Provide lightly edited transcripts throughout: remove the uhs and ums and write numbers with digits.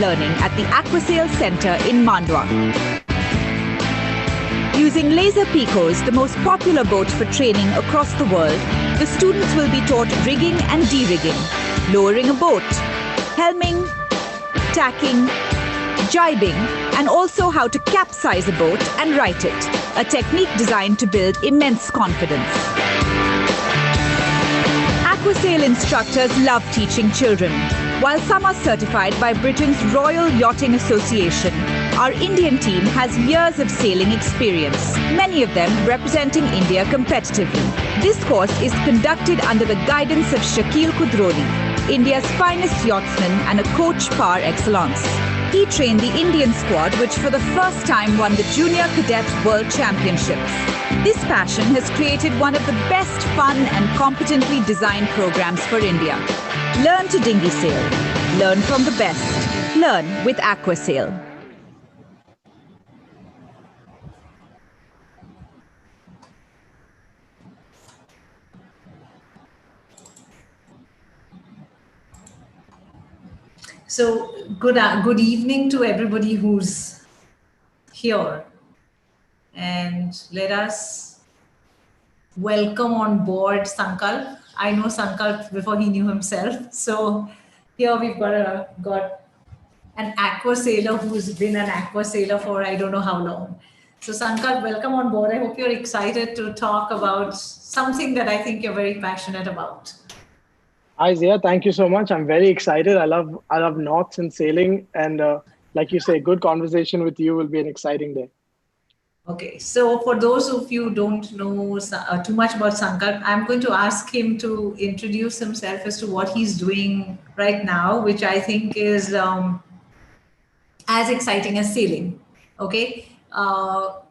learning at the Aquasail Center in Mandwa. Using laser picos, the most popular boat for training across the world, the students will be taught rigging and de-rigging, lowering a boat, helming, tacking, jibing, and also how to capsize a boat and right it, a technique designed to build immense confidence. Aquasail instructors love teaching children. While some are certified by Britain's Royal Yachting Association, our Indian team has years of sailing experience, many of them representing India competitively. This course is conducted under the guidance of Shakil Kudroli, India's finest yachtsman and a coach par excellence. He trained the Indian squad, which for the first time won the Junior Cadet World Championships. This passion has created one of the best fun and competently designed programs for India. Learn to dinghy sail. Learn from the best. Learn with Aquasail. So good evening to everybody who's here, and let us welcome on board Sankalp. I know Sankalp before he knew himself. So here we've got an aquasailor who's been an aquasailor for I don't know how long. So Sankalp, welcome on board. I hope you're excited to talk about something that I think you're very passionate about. Hi Zia, thank you so much. I'm very excited. I love knots and sailing, and like you say, good conversation with you will be an exciting day. Okay, so for those of you who don't know too much about Sankalp, I'm going to ask him to introduce himself as to what he's doing right now, which I think is as exciting as sailing. Okay,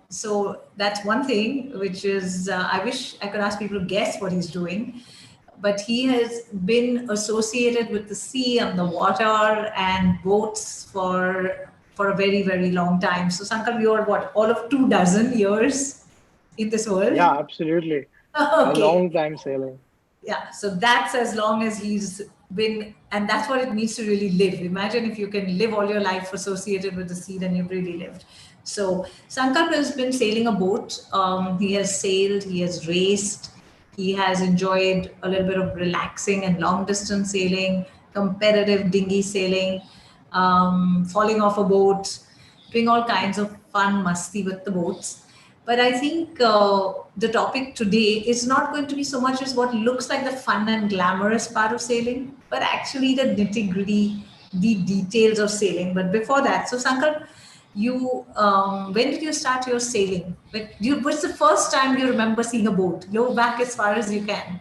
so that's one thing, which is I wish I could ask people to guess what he's doing. But he has been associated with the sea and the water and boats for a very, very long time. So Sankalp, you're what, all of 24 years in this world? Yeah, absolutely. Okay. A long time sailing. Yeah, so that's as long as he's been, and that's what it means to really live. Imagine if you can live all your life associated with the sea, then you've really lived. So Sankalp has been sailing a boat. He has sailed, he has raced, he has enjoyed a little bit of relaxing and long distance sailing, competitive dinghy sailing, falling off a boat, doing all kinds of fun musty with the boats. But I think the topic today is not going to be so much as what looks like the fun and glamorous part of sailing, but actually the nitty-gritty, the details of sailing. But before that, so Sankalp, you when did you start your sailing? What's the first time you remember seeing a boat? Go back as far as you can.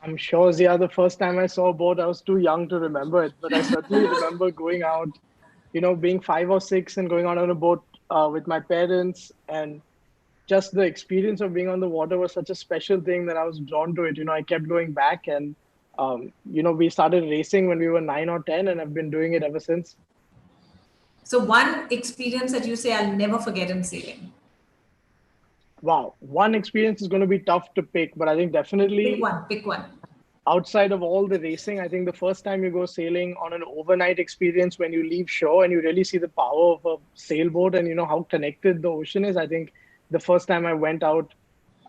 I'm sure, Zia, the first time I saw a boat, I was too young to remember it, but I certainly remember going out, being 5 or 6 and going out on a boat with my parents, and just the experience of being on the water was such a special thing that I was drawn to it. I kept going back, and we started racing when we were 9 or 10, and I've been doing it ever since. So one experience that you say I'll never forget in sailing. Wow, one experience is going to be tough to pick, but I think definitely pick one. Outside of all the racing, I think the first time you go sailing on an overnight experience, when you leave shore and you really see the power of a sailboat and how connected the ocean is. I think the first time I went out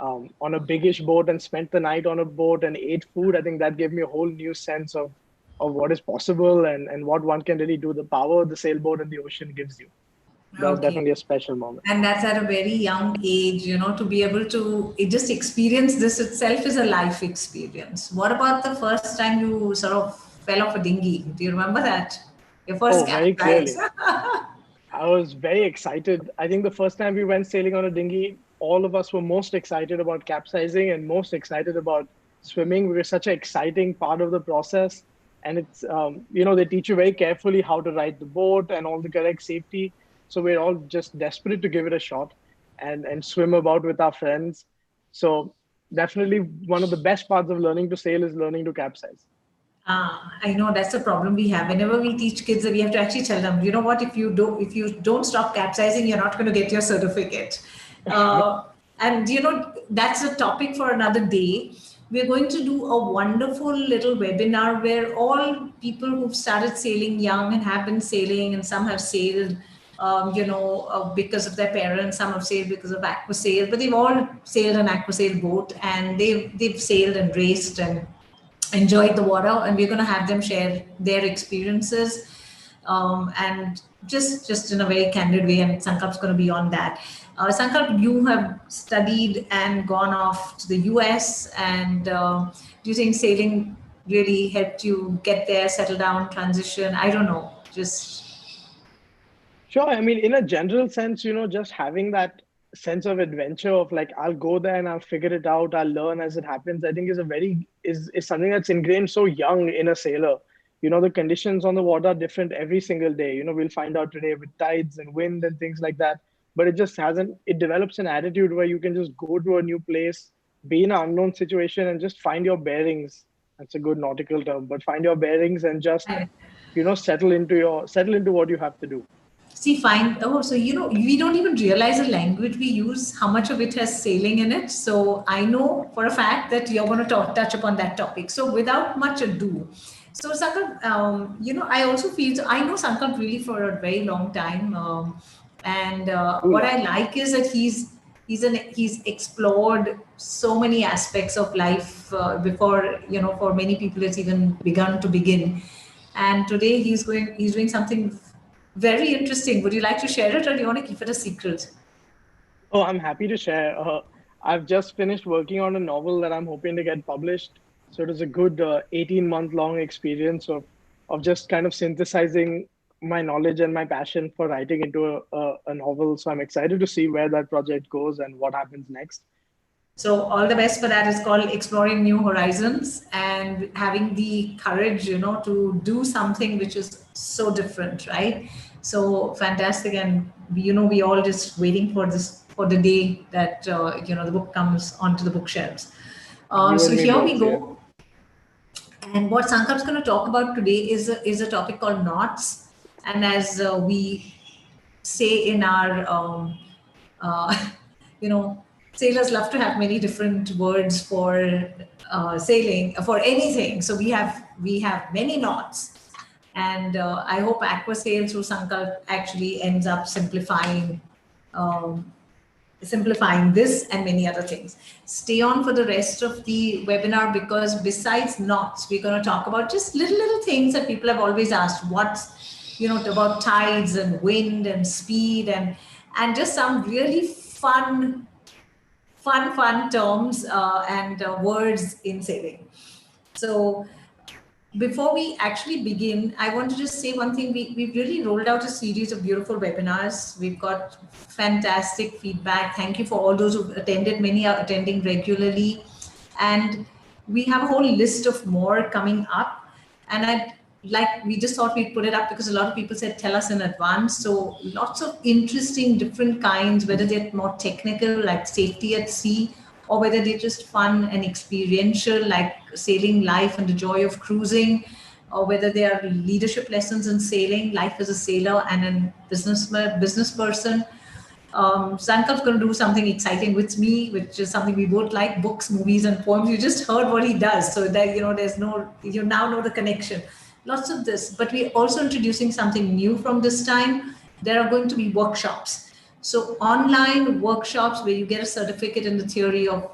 on a biggish boat and spent the night on a boat and ate food, I think that gave me a whole new sense of what is possible and what one can really do. The power the sailboat and the ocean gives you. That was definitely a special moment. And that's at a very young age, to be able to just experience this itself is a life experience. What about the first time you sort of fell off a dinghy? Do you remember that? Your first very clearly. I was very excited. I think the first time we went sailing on a dinghy, all of us were most excited about capsizing and most excited about swimming. We were such an exciting part of the process. And it's, they teach you very carefully how to ride the boat and all the correct safety. So we're all just desperate to give it a shot and swim about with our friends. So definitely one of the best parts of learning to sail is learning to capsize. I know that's the problem we have. Whenever we teach kids, we have to actually tell them, you know what, if you don't stop capsizing, you're not going to get your certificate. And that's a topic for another day. we're going to do a wonderful little webinar where all people who've started sailing young and have been sailing, and some have sailed, because of their parents, some have sailed because of Aquasail, but they've all sailed an Aquasail boat, and they've sailed and raced and enjoyed the water, and we're going to have them share their experiences, and just in a very candid way, and Sankalp's going to be on that. Sankalp, you have studied and gone off to the US, and do you think sailing really helped you get there, settle down, transition? I don't know, just... Sure. I mean, in a general sense, just having that sense of adventure of like, I'll go there and I'll figure it out, I'll learn as it happens, I think is something that's ingrained so young in a sailor. The conditions on the water are different every single day. We'll find out today with tides and wind and things like that. But it develops an attitude where you can just go to a new place, be in an unknown situation, and just find your bearings. That's a good nautical term, but find your bearings and just, settle into what you have to do. See, fine. Oh, so we don't even realize the language we use, how much of it has sailing in it. So I know for a fact that you're going to touch upon that topic. So without much ado, so Sankalp, I also feel, I know Sankalp really for a very long time, and what I like is that he's explored so many aspects of life before, for many people it's even begun to begin. And today he's doing something very interesting. Would you like to share it, or do you want to keep it a secret? Oh, I'm happy to share. I've just finished working on a novel that I'm hoping to get published. So it was a good 18-month long experience of just kind of synthesizing my knowledge and my passion for writing into a novel. So I'm excited to see where that project goes and what happens next. So all the best for that. Is called Exploring New Horizons, and having the courage, to do something which is so different, right? So fantastic. And we all just waiting for the day that the book comes onto the bookshelves. So here we go. And what Sankalp's going to talk about today is a topic called knots. And as we say in our sailors love to have many different words for sailing, for anything. So we have many knots. And I hope Aquasail through Sankalp actually ends up simplifying this and many other things. Stay on for the rest of the webinar, because besides knots, we're going to talk about just little things that people have always asked. What's, about tides and wind and speed, and just some really fun terms and words in sailing. So before we actually begin, I want to just say one thing. We've really rolled out a series of beautiful webinars. We've got fantastic feedback. Thank you for all those who've attended. Many are attending regularly. And we have a whole list of more coming up. And we just thought we'd put it up because a lot of people said, tell us in advance. So lots of interesting different kinds, whether they're more technical, like safety at sea, or whether they're just fun and experiential, like sailing life and the joy of cruising, or whether they are leadership lessons in sailing, life as a sailor and a business person. Sankalp's going to do something exciting with me, which is something we both like: books, movies, and poems. You just heard what he does, so that you now know the connection. Lots of this, but we're also introducing something new from this time. There are going to be workshops. So online workshops where you get a certificate in the theory of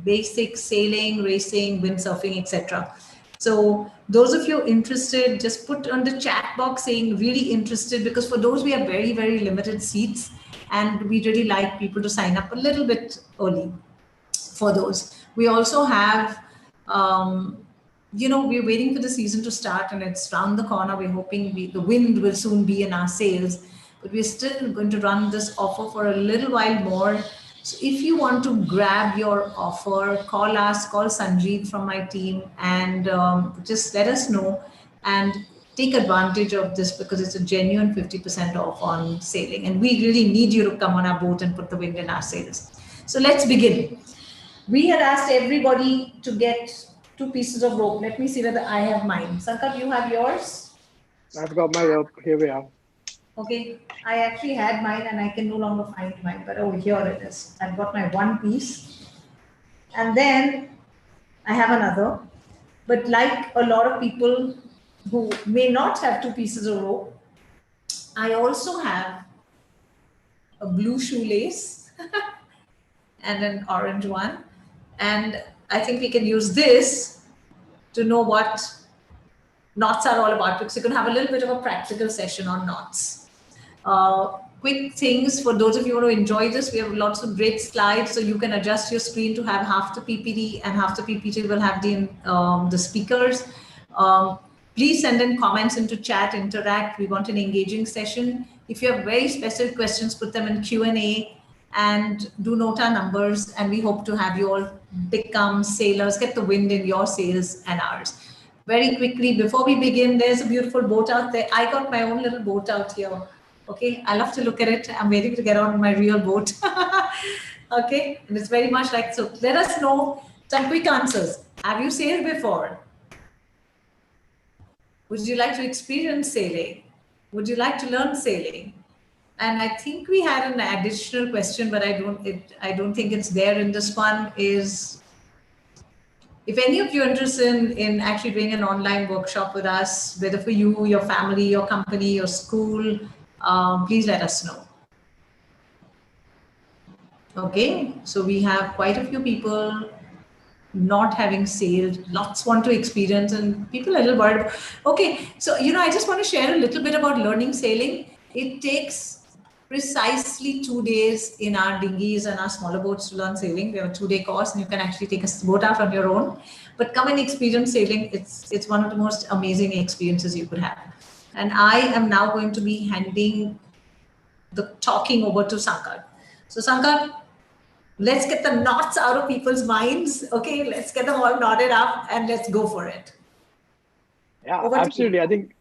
basic sailing, racing, windsurfing, etc. So those of you interested, just put on the chat box saying really interested, because for those we have very, very limited seats, and we really like people to sign up a little bit early for those. We also have, we're waiting for the season to start, and it's round the corner. We're hoping the wind will soon be in our sails. But we're still going to run this offer for a little while more. So if you want to grab your offer, call us, call Sanjeev from my team, and just let us know and take advantage of this, because it's a genuine 50% off on sailing. And we really need you to come on our boat and put the wind in our sails. So let's begin. We had asked everybody to get 2 pieces of rope. Let me see whether I have mine. Sankalp, you have yours? I've got my rope. Here we are. Okay, I actually had mine and I can no longer find mine, but oh, here it is. I've got my 1 piece. And then I have another. But like a lot of people who may not have two pieces of rope, I also have a blue shoelace and an orange one. And I think we can use this to know what knots are all about, because you're going to have a little bit of a practical session on knots. Quick things for those of you who want to enjoy this. We have lots of great slides, so you can adjust your screen to have half the PPT, and half the PPT will have the speakers. Please send in comments into chat, interact. We want an engaging session. If you have very specific questions, put them in Q&A, and do note our numbers. And we hope to have you all become sailors, get the wind in your sails and ours. Very quickly, before we begin, there's a beautiful boat out there. I got my own little boat out here. Okay, I love to look at it. I'm waiting to get on my real boat. Okay, and it's very much like, so let us know some quick answers. Have you sailed before? Would you like to experience sailing? Would you like to learn sailing? And I think we had an additional question, but I don't think it's there in this one, is if any of you are interested in actually doing an online workshop with us, whether for you, your family, your company, your school, please let us know. Okay, so we have quite a few people not having sailed, lots want to experience, and people are a little worried. Okay, so I just want to share a little bit about learning sailing. It takes precisely 2 days in our dinghies and our smaller boats to learn sailing. We have a 2-day course, and you can actually take a boat out on your own. But come and experience sailing. It's one of the most amazing experiences you could have. And I am now going to be handing the talking over to Sankalp. So Sankalp, let's get the knots out of people's minds. Okay, let's get them all knotted up and let's go for it. Yeah, absolutely. I think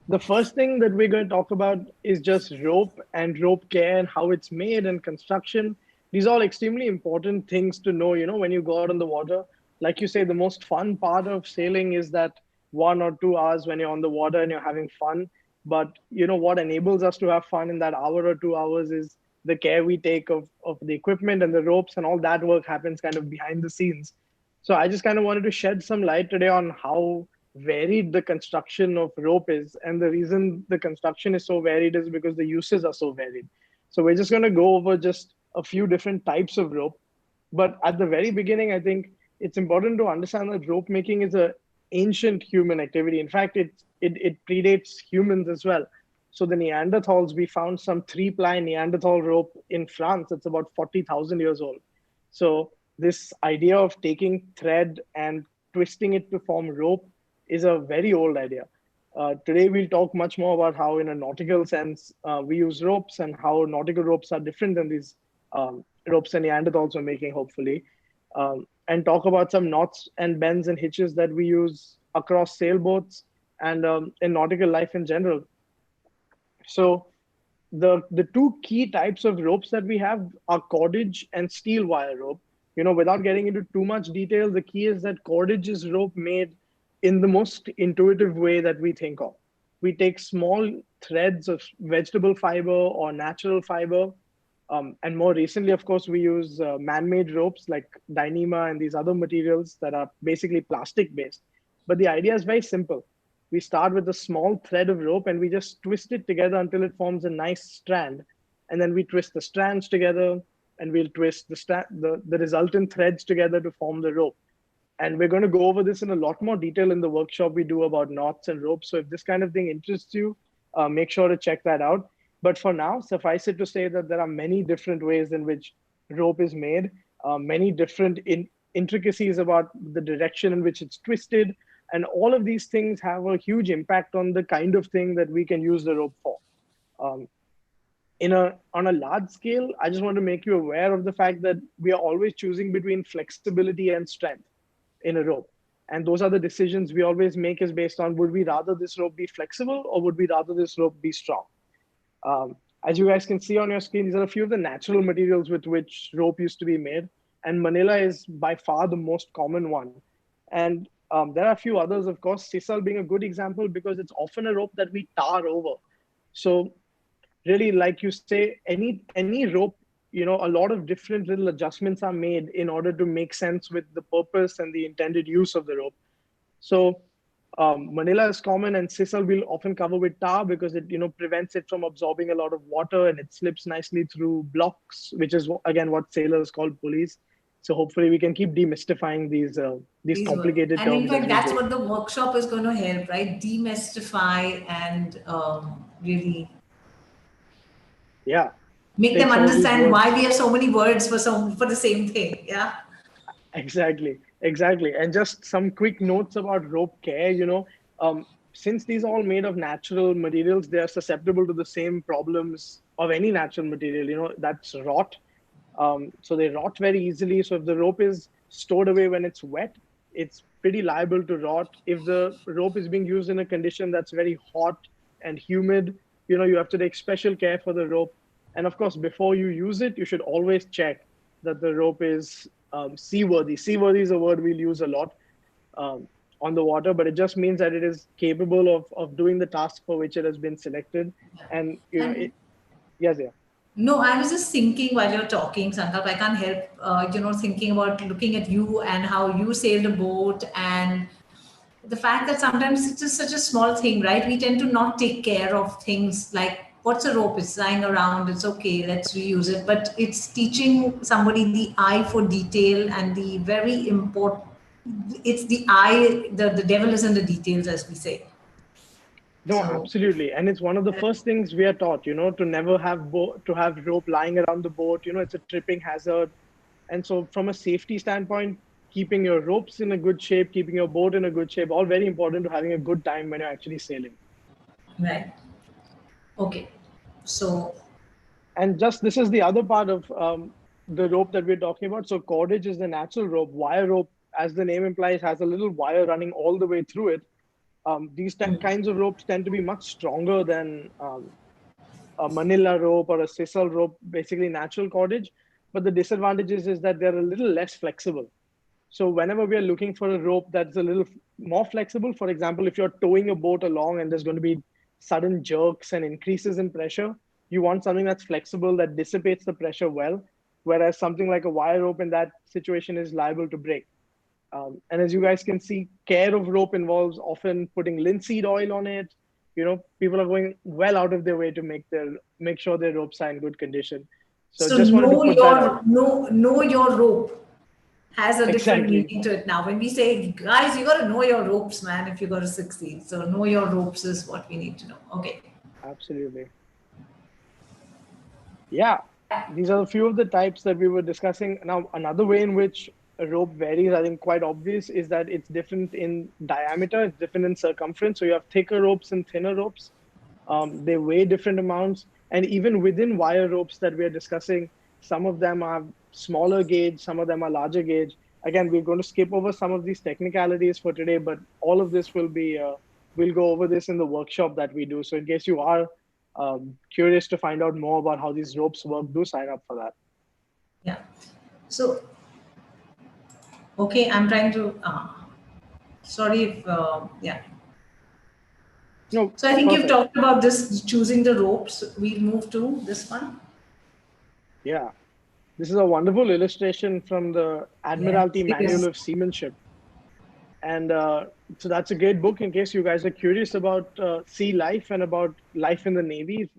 the first thing that we're going to talk about is just rope and rope care and how it's made and construction. These are all extremely important things to know, when you go out on the water. Like you say, the most fun part of sailing is that 1 or 2 hours when you're on the water and you're having fun. But what enables us to have fun in that hour or 2 hours is the care we take of the equipment and the ropes, and all that work happens kind of behind the scenes. So I just kind of wanted to shed some light today on how varied the construction of rope is. And the reason the construction is so varied is because the uses are so varied. So we're just going to go over just a few different types of rope. But at the very beginning, I think it's important to understand that rope making is an ancient human activity. In fact, it predates humans as well. So the Neanderthals, we found some 3-ply Neanderthal rope in France. It's about 40,000 years old. So this idea of taking thread and twisting it to form rope is a very old idea. Today, we'll talk much more about how, in a nautical sense, we use ropes and how nautical ropes are different than these ropes and Neanderthals were making, hopefully, and talk about some knots and bends and hitches that we use across sailboats and in nautical life in general. So the 2 key types of ropes that we have are cordage and steel wire rope. Without getting into too much detail, the key is that cordage is rope made in the most intuitive way that we think of. We take small threads of vegetable fiber or natural fiber. And more recently, of course, we use man-made ropes like Dyneema and these other materials that are basically plastic-based. But the idea is very simple. We start with a small thread of rope and we just twist it together until it forms a nice strand. And then we twist the strands together and we'll twist the resultant threads together to form the rope. And we're going to go over this in a lot more detail in the workshop we do about knots and ropes. So if this kind of thing interests you, make sure to check that out. But for now, suffice it to say that there are many different ways in which rope is made, many different intricacies about the direction in which it's twisted. And all of these things have a huge impact on the kind of thing that we can use the rope for. On a large scale, I just want to make you aware of the fact that we are always choosing between flexibility and strength in a rope. And those are the decisions we always make, is based on, would we rather this rope be flexible or would we rather this rope be strong? As you guys can see on your screen, these are a few of the natural materials with which rope used to be made. And manila is by far the most common one. And there are a few others, of course, sisal being a good example because it's often a rope that we tar over. So really, like you say, any rope, a lot of different little adjustments are made in order to make sense with the purpose and the intended use of the rope. So Manila is common, and sisal we'll often cover with tar because it prevents it from absorbing a lot of water, and it slips nicely through blocks, which is again what sailors call pulleys. So hopefully we can keep demystifying these complicated and terms. in fact, that's what the workshop is going to help, right? Demystify and really make them understand why we have so many words for the same thing. Yeah. Exactly. And just some quick notes about rope care. Since these are all made of natural materials, they are susceptible to the same problems of any natural material. That's rot. So they rot very easily. So if the rope is stored away when it's wet, it's pretty liable to rot. If the rope is being used in a condition that's very hot and humid, you have to take special care for the rope. And of course, before you use it, you should always check that the rope is seaworthy. Seaworthy is a word we'll use a lot on the water, but it just means that it is capable of doing the task for which it has been selected. And yes. No, I was just thinking while you're talking, Sankalp, I can't help, thinking about looking at you and how you sailed a boat, and the fact that sometimes it's just such a small thing, right? We tend to not take care of things like, what's a rope? It's lying around. It's okay. Let's reuse it. But it's teaching somebody the eye for detail and the very important, it's the eye, the devil is in the details, as we say. No, absolutely. And it's one of the first things we are taught, to never have rope lying around the boat. It's a tripping hazard. And so from a safety standpoint, keeping your ropes in a good shape, keeping your boat in a good shape, all very important to having a good time when you're actually sailing. Right. Okay. So. And just this is the other part of the rope that we're talking about. So cordage is the natural rope. Wire rope, as the name implies, has a little wire running all the way through it. These kinds of ropes tend to be much stronger than a manila rope or a sisal rope, basically natural cordage. But the disadvantages is that they're a little less flexible. So whenever we are looking for a rope that's a little more flexible, for example, if you're towing a boat along and there's going to be sudden jerks and increases in pressure, you want something that's flexible, that dissipates the pressure well, whereas something like a wire rope in that situation is liable to break. And as you guys can see, care of rope involves often putting linseed oil on it. People are going well out of their way to make sure their ropes are in good condition. So just wanted to put that out. Know your rope has a different meaning to it now. When we say, guys, you got to know your ropes, man, if you got to succeed. So know your ropes is what we need to know. Okay. Absolutely. Yeah, these are a few of the types that we were discussing. Now, another way in which a rope varies, I think quite obvious, is that it's different in diameter, it's different in circumference. So you have thicker ropes and thinner ropes. They weigh different amounts. And even within wire ropes that we are discussing, some of them are smaller gauge, some of them are larger gauge. Again, we're going to skip over some of these technicalities for today, but all of this will be, we'll go over this in the workshop that we do. So in case you are curious to find out more about how these ropes work, do sign up for that. Yeah. So, okay, I'm trying to, sorry if, yeah. No, so I think you've talked about this, choosing the ropes. We'll move to this one. Yeah. This is a wonderful illustration from the Admiralty Manual of Seamanship. And so that's a great book in case you guys are curious about sea life and about life in the Navy,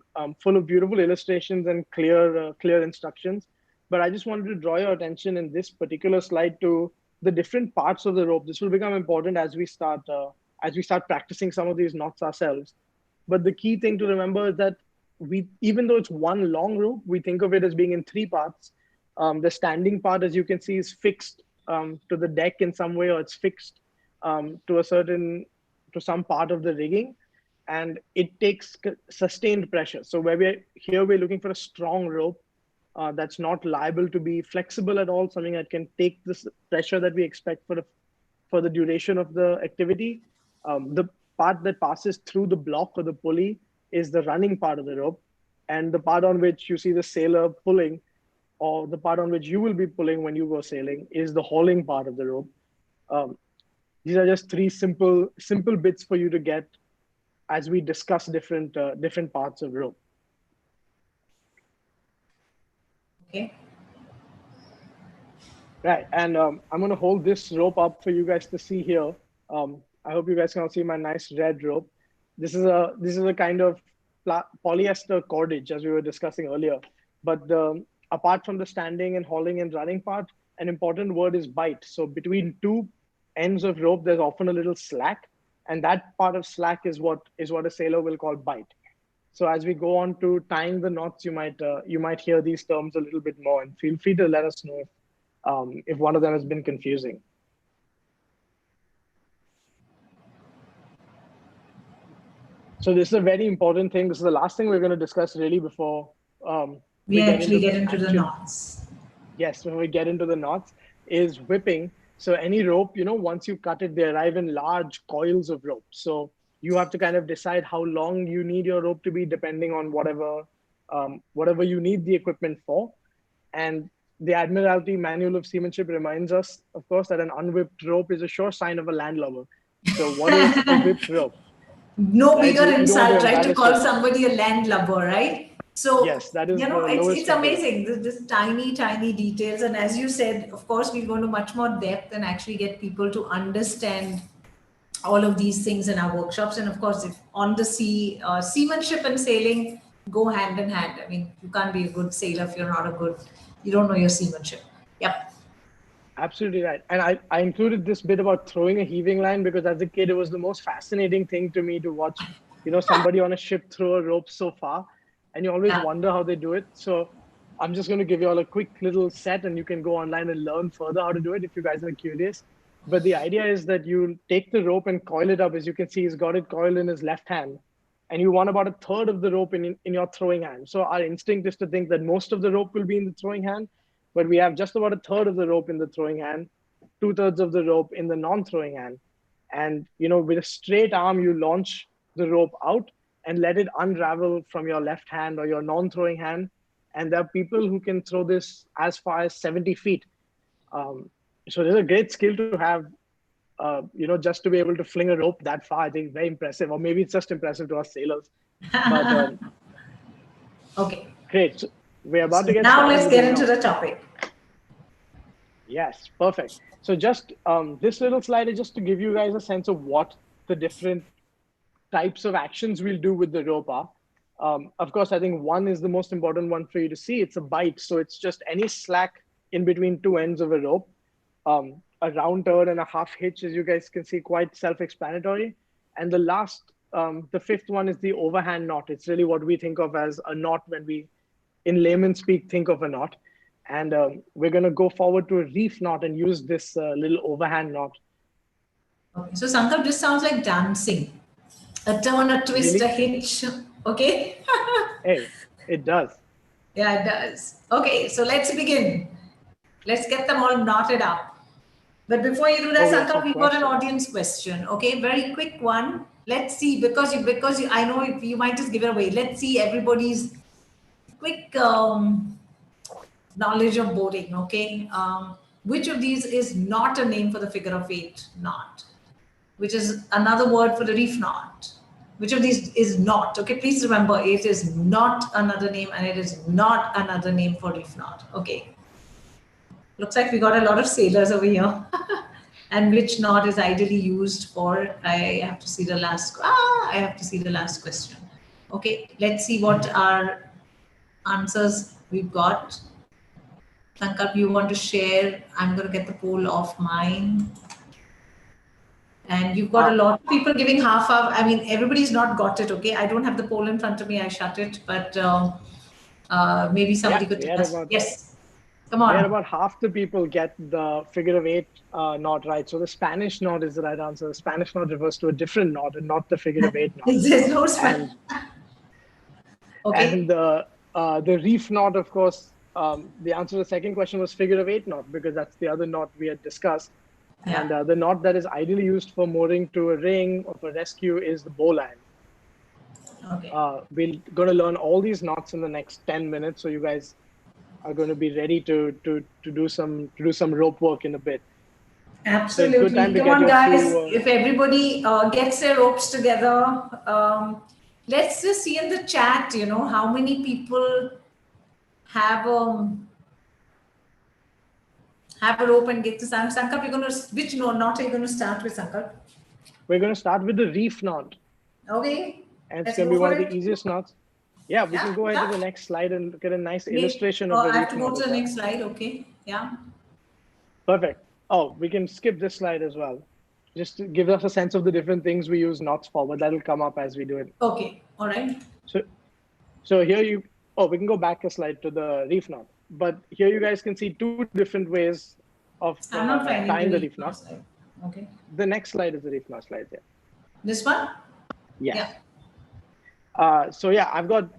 full of beautiful illustrations and clear instructions. But I just wanted to draw your attention in this particular slide to the different parts of the rope. This will become important as we start practicing some of these knots ourselves. But the key thing to remember is that even though it's one long rope, we think of it as being in three parts. The standing part, as you can see, is fixed to the deck in some way, or it's fixed to some part of the rigging, and it takes sustained pressure. So we're looking for a strong rope that's not liable to be flexible at all, something that can take this pressure that we expect for the duration of the activity. The part that passes through the block or the pulley is the running part of the rope, and the part on which you see the sailor pulling, or the part on which you will be pulling when you go sailing, is the hauling part of the rope. These are just three simple bits for you to get as we discuss different parts of rope. Okay. Right, and I'm going to hold this rope up for you guys to see here. I hope you guys can all see my nice red rope. This is a kind of polyester cordage, as we were discussing earlier. But apart from the standing and hauling and running part, an important word is bite. So between two ends of rope, there's often a little slack, and that part of slack is what a sailor will call bite. So as we go on to tying the knots, you might hear these terms a little bit more, and feel free to let us know if one of them has been confusing. So this is a very important thing. This is the last thing we're going to discuss really before we actually get into the knots. Yes, when we get into the knots, is whipping. So any rope, once you cut it, they arrive in large coils of rope. So you have to kind of decide how long you need your rope to be, depending on whatever you need the equipment for. And the Admiralty Manual of Seamanship reminds us, of course, that an unwhipped rope is a sure sign of a landlubber. So what is a whipped rope? No bigger insult, right? To call somebody a landlubber, right? So, yes, that is it's amazing. This tiny, tiny details. And as you said, of course, we go into much more depth and actually get people to understand all of these things in our workshops. And of course, if on the sea, seamanship and sailing go hand in hand. I mean, you can't be a good sailor if you don't know your seamanship. Yep. Absolutely right. And I included this bit about throwing a heaving line because as a kid, it was the most fascinating thing to me to watch, somebody on a ship throw a rope so far. And you always wonder how they do it. So I'm just going to give you all a quick little set and you can go online and learn further how to do it if you guys are curious. But the idea is that you take the rope and coil it up. As you can see, he's got it coiled in his left hand. And you want about a third of the rope in your throwing hand. So our instinct is to think that most of the rope will be in the throwing hand, but we have just about a third of the rope in the throwing hand, 2/3 of the rope in the non-throwing hand. And, with a straight arm, you launch the rope out and let it unravel from your left hand or your non-throwing hand. And there are people who can throw this as far as 70 feet. So there's a great skill to have, just to be able to fling a rope that far. I think very impressive, or maybe it's just impressive to us sailors. But okay, great. So we're about to get now. started. Let's get into the topic. Yes, perfect. So just this little slide is just to give you guys a sense of what the different types of actions we'll do with the rope are. Of course, I think one is the most important one for you to see. It's a bite. So it's just any slack in between two ends of a rope. A round turn and a half hitch, as you guys can see, quite self-explanatory. And the last, the fifth one is the overhand knot. It's really what we think of as a knot when we, in layman speak, think of a knot. And we're going to go forward to a reef knot and use this little overhand knot. Okay, so Sankalp, this sounds like dancing. A turn, a twist, really? A hitch. Okay. Hey, it does. Yeah, it does. Okay, so let's begin. Let's get them all knotted up. But before you do that, Sankalp, we've got an audience question. Okay, very quick one. Let's see, because you, I know you might just give it away. Let's see everybody's quick knowledge of boating. Okay, which of these is not a name for the figure of eight knot? Which is another word for the reef knot? Which of these is not? Okay, please remember, it is not another name and it is not another name for reef knot. Okay. Looks like we got a lot of sailors over here. And which knot is ideally used for? I have to see the last question. Okay, let's see what our answers we've got. Sankalp, you want to share? I'm going to get the poll off mine. And you've got a lot of people giving half. I mean, everybody's not got it, okay? I don't have the poll in front of me. I shut it, but maybe somebody could tell us. Yes. Come on. We had about half the people get the figure of eight knot right. So the Spanish knot is the right answer. The Spanish knot refers to a different knot and not the figure of eight knot. There's no Spanish. Okay. And the reef knot, of course, the answer to the second question was figure of eight knot because that's the other knot we had discussed. Yeah. And the knot that is ideally used for mooring to a ring or for rescue is the bowline. Okay. We're going to learn all these knots in the next 10 minutes. So you guys are going to be ready to do some rope work in a bit. Absolutely. So come on, guys. If everybody gets their ropes together, let's just see in the chat, how many people have have a rope and get to Sankalp. You're going to, which knot are you going to start with, Sankalp? We're going to start with the reef knot. Okay. And it's going to be one of the easiest knots. Yeah, we can go ahead to the next slide and look at a nice illustration of the reef knot. I have to go to the next slide. Okay. Yeah. Perfect. Oh, we can skip this slide as well. Just to give us a sense of the different things we use knots for, but that'll come up as we do it. Okay. All right. So here we can go back a slide to the reef knot. But here you guys can see two different ways of tying the reef knot. Okay. The next slide is the reef knot slide there. This one? Yes. Yeah. So yeah, I've got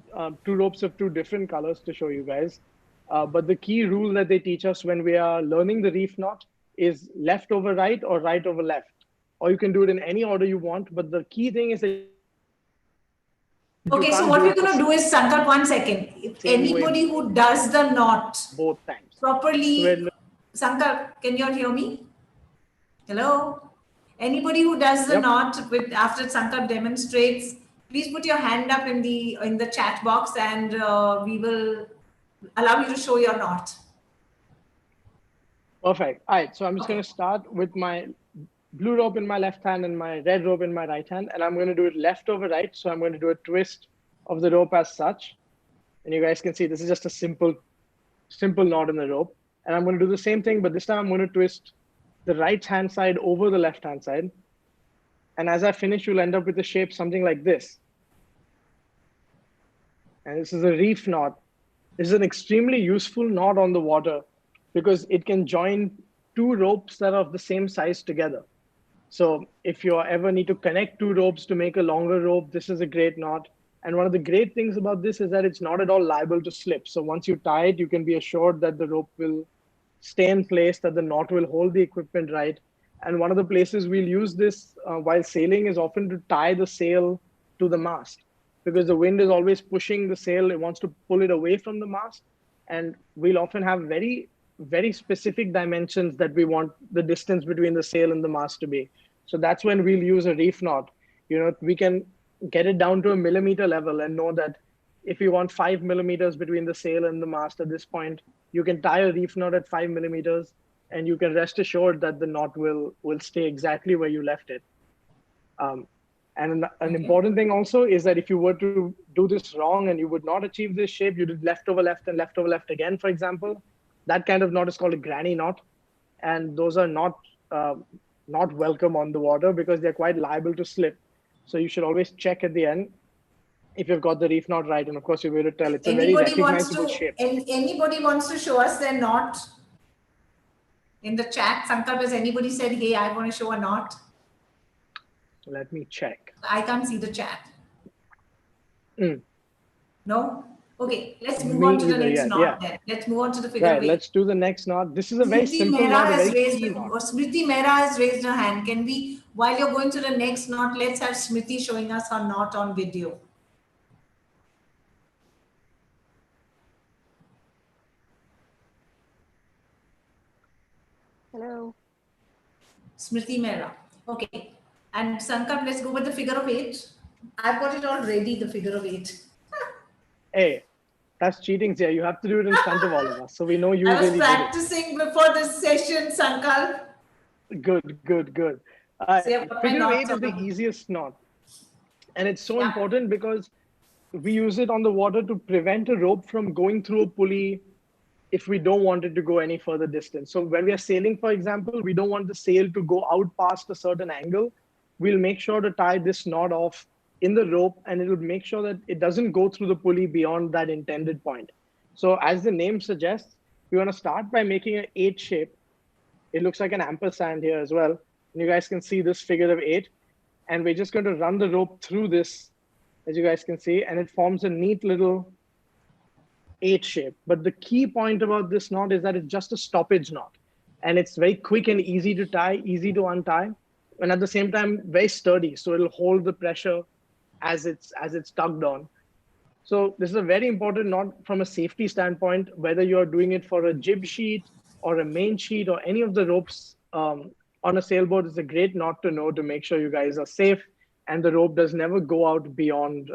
two ropes of two different colors to show you guys. But the key rule that they teach us when we are learning the reef knot is left over right or right over left. Or you can do it in any order you want. But the key thing is that okay, so what we're going to do is, Sankalp, 1 second. If anybody who does the knot both times properly, Sankalp, can you all hear me? Hello? Anybody who does the knot after Sankalp demonstrates, please put your hand up in the chat box, and we will allow you to show your knot. Perfect. All right, so I'm just going to start with my blue rope in my left hand and my red rope in my right hand, and I'm going to do it left over right. So I'm going to do a twist of the rope as such, and you guys can see this is just a simple knot in the rope. And I'm going to do the same thing, but this time I'm going to twist the right hand side over the left hand side, and as I finish, you'll end up with a shape something like this. And this is a reef knot. This is an extremely useful knot on the water because it can join two ropes that are of the same size together. So if you ever need to connect two ropes to make a longer rope, this is a great knot. And one of the great things about this is that it's not at all liable to slip. So once you tie it, you can be assured that the rope will stay in place, that the knot will hold the equipment right. And one of the places we'll use this while sailing is often to tie the sail to the mast, because the wind is always pushing the sail. It wants to pull it away from the mast. And we'll often have very, very specific dimensions that we want the distance between the sail and the mast to be. So that's when we'll use a reef knot. You know, we can get it down to a millimeter level and know that if you want 5 millimeters between the sail and the mast at this point, you can tie a reef knot at 5 millimeters, and you can rest assured that the knot will stay exactly where you left it. And an important thing also is that if you were to do this wrong and you would not achieve this shape, you did left over left and left over left again, for example, that kind of knot is called a granny knot. And those are not welcome on the water because they're quite liable to slip. So you should always check at the end if you've got the reef knot right. And of course, you'll be able to tell it's a very recognizable shape. Anybody wants to show us their knot in the chat? Sankalp, has anybody said, hey, I want to show a knot? Let me check. I can't see the chat. No? Okay, let's move on to the next knot then. Let's move on to the figure of 8. Let's do the next knot. This is a very simple knot. Smriti Mehra has raised her hand. Can we, while you're going to the next knot, let's have Smriti showing us her knot on video. Hello. Smriti Mehra. Okay. And Sankalp, let's go with the figure of 8. I've got it already, the figure of 8. Hey, that's cheating, Zia. You have to do it in front of all of us. So we know you really did it. I was practicing before this session, Sankalp. Good. Figure of 8 is the easiest knot. And it's so important because we use it on the water to prevent a rope from going through a pulley if we don't want it to go any further distance. So when we are sailing, for example, we don't want the sail to go out past a certain angle. We'll make sure to tie this knot off in the rope, and it'll make sure that it doesn't go through the pulley beyond that intended point. So as the name suggests, we want to start by making an 8 shape. It looks like an ampersand here as well. And you guys can see this figure of 8. And we're just going to run the rope through this, as you guys can see, and it forms a neat little 8 shape. But the key point about this knot is that it's just a stoppage knot. And it's very quick and easy to tie, easy to untie, and at the same time, very sturdy. So it'll hold the pressure as it's tugged on. So this is a very important knot from a safety standpoint, whether you're doing it for a jib sheet or a main sheet or any of the ropes on a sailboat. It's a great knot to know to make sure you guys are safe and the rope does never go out beyond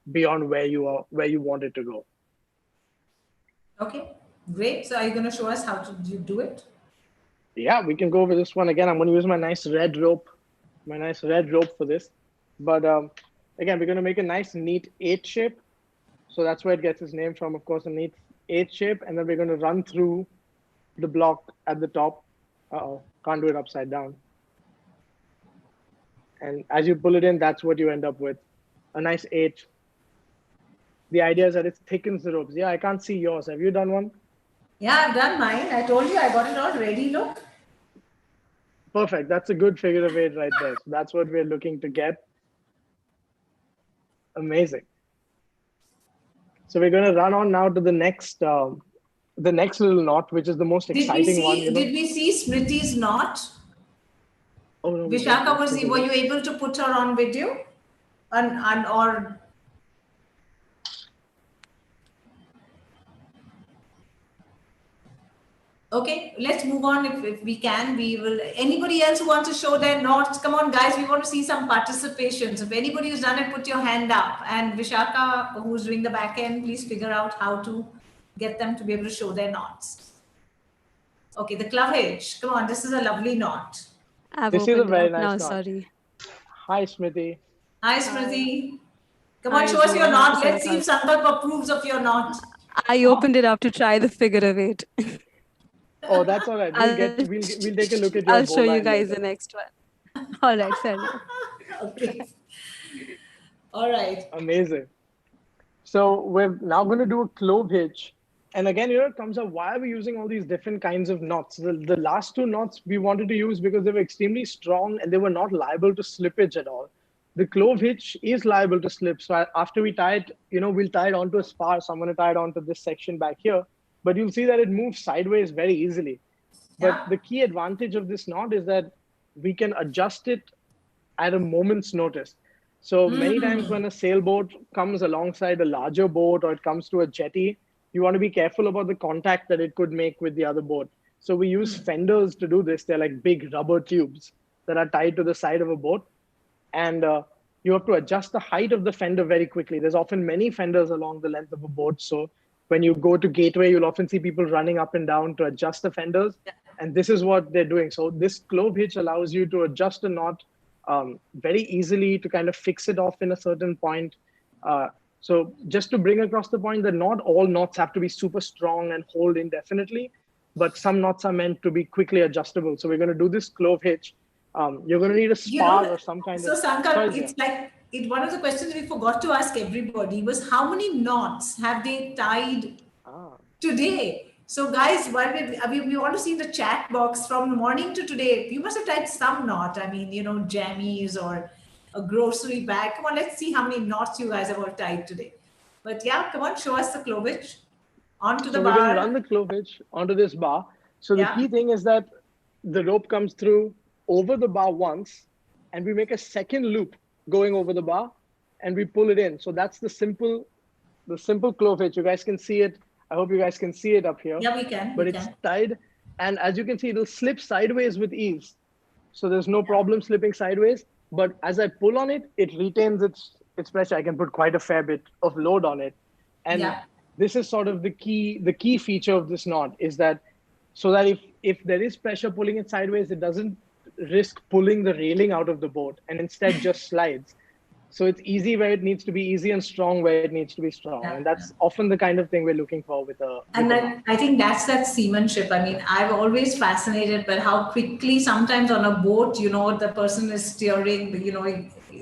where you want it to go. Okay, great. So are you going to show us how to do it? Yeah, we can go over this one again. I'm going to use my nice red rope for this. But again, we're going to make a nice neat 8 shape. So that's where it gets its name from, of course, a neat 8 shape. And then we're going to run through the block at the top. Uh-oh, can't do it upside down. And as you pull it in, that's what you end up with, a nice 8. The idea is that it thickens the ropes. Yeah, I can't see yours. Have you done one? Yeah, I've done mine. I told you I got it all ready. Look. Perfect. That's a good figure of 8 right there. So that's what we're looking to get. Amazing. So we're going to run on now to the next little knot, which is the most exciting one. Did we see Smriti's knot? Oh no. Vishaka, were you able to put her on video? Or okay, let's move on if we can. We will. Anybody else who wants to show their knots? Come on, guys. We want to see some participation. So if anybody who's done it, put your hand up. And Vishaka, who's doing the back end, please figure out how to get them to be able to show their knots. Okay, the Clove Hitch. Come on, this is a lovely knot. This is a very nice knot. Sorry. Hi, Smriti. Hi, Smriti. Come on, show us your knot. Let's see if Sankalp approves of your knot. I opened it up to try the figure of 8. Oh, that's all right. We'll take a look at your I'll show you guys the next one. All right, fair enough. Okay. All right. Amazing. So we're now going to do a Clove Hitch. And again, here it comes up, why are we using all these different kinds of knots? The last 2 knots we wanted to use because they were extremely strong and they were not liable to slippage at all. The Clove Hitch is liable to slip. So after we tie it, we'll tie it onto a spar. So I'm going to tie it onto this section back here. But you'll see that it moves sideways very easily. But the key advantage of this knot is that we can adjust it at a moment's notice. So many times when a sailboat comes alongside a larger boat or it comes to a jetty, you want to be careful about the contact that it could make with the other boat. So we use fenders to do this. They're like big rubber tubes that are tied to the side of a boat. And you have to adjust the height of the fender very quickly. There's often many fenders along the length of a boat. So when you go to Gateway, you'll often see people running up and down to adjust the fenders. And this is what they're doing. So this Clove Hitch allows you to adjust a knot very easily to kind of fix it off in a certain point. So just to bring across the point that not all knots have to be super strong and hold indefinitely, but some knots are meant to be quickly adjustable. So we're going to do this Clove Hitch. You're going to need a spar or some kind of... So Sankalp, it's like, one of the questions we forgot to ask everybody was how many knots have they tied today? So guys, while we want to see the chat box from morning to today, you must have tied some knot. I mean, jammies or a grocery bag. Come on, let's see how many knots you guys have all tied today. But yeah, come on, show us the Clove Hitch onto the bar. We're going to run the Clove Hitch onto this bar. So the key thing is that the rope comes through over the bar once, and we make a second loop going over the bar, and we pull it in. So that's the simple Clove Hitch. You guys can see it. I hope you guys can see it up here. Yeah, we can. But it's tied, and as you can see, it'll slip sideways with ease. So there's no problem slipping sideways. But as I pull on it, it retains its pressure. I can put quite a fair bit of load on it. And this is sort of the key feature of this knot is that so that if there is pressure pulling it sideways, it doesn't risk pulling the railing out of the boat and instead just slides. So it's easy where it needs to be easy and strong where it needs to be strong. And that's often the kind of thing we're looking for with a... And then I think that's that seamanship. I mean, I've always fascinated by how quickly sometimes on a boat, the person is steering,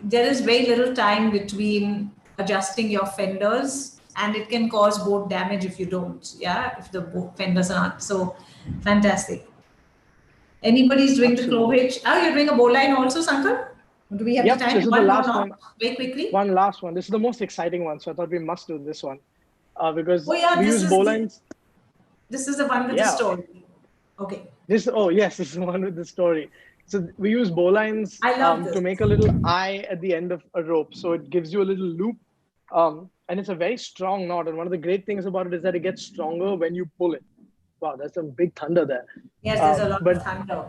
there is very little time between adjusting your fenders and it can cause boat damage if you don't. Yeah, if the boat fenders are not. So fantastic. Anybody's doing the Clove Hitch. Oh, you're doing a bowline also, Sankalp? Do we have time? This is the last one. Very quickly. One last one. This is the most exciting one. So I thought we must do this one because we use this bowlines. This is the one with the story. Okay. This is the one with the story. So we use bowlines to make a little eye at the end of a rope. So it gives you a little loop. And it's a very strong knot. And one of the great things about it is that it gets stronger when you pull it. Wow, that's some big thunder there. Yes, there's a lot of thunder.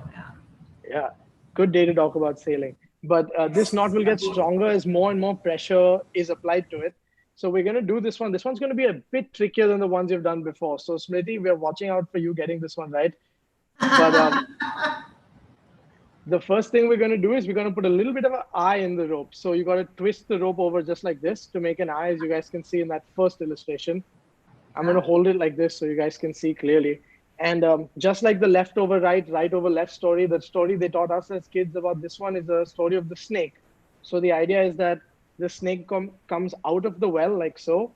Yeah, good day to talk about sailing. But this knot will get stronger as more and more pressure is applied to it. So we're going to do this one. This one's going to be a bit trickier than the ones you've done before. So Smriti, we're watching out for you getting this one right. But the first thing we're going to do is we're going to put a little bit of an eye in the rope. So you got to twist the rope over just like this to make an eye, as you guys can see in that first illustration. I'm going to hold it like this so you guys can see clearly. And just like the left over right, right over left story, the story they taught us as kids about this one is the story of the snake. So the idea is that the snake comes out of the well like so.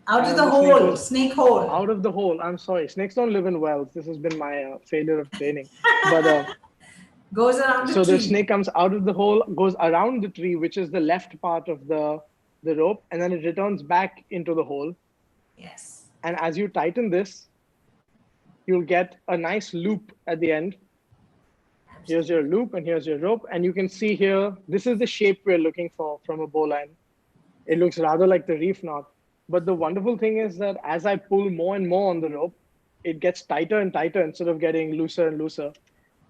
Out of the hole, snake hole. Out of the hole. I'm sorry. Snakes don't live in wells. This has been my failure of training. But goes around the tree. So the snake comes out of the hole, goes around the tree, which is the left part of the rope, and then it returns back into the hole. Yes. And as you tighten this, you'll get a nice loop at the end. Here's your loop and here's your rope. And you can see here, this is the shape we're looking for from a bowline. It looks rather like the reef knot. But the wonderful thing is that as I pull more and more on the rope, it gets tighter and tighter instead of getting looser and looser.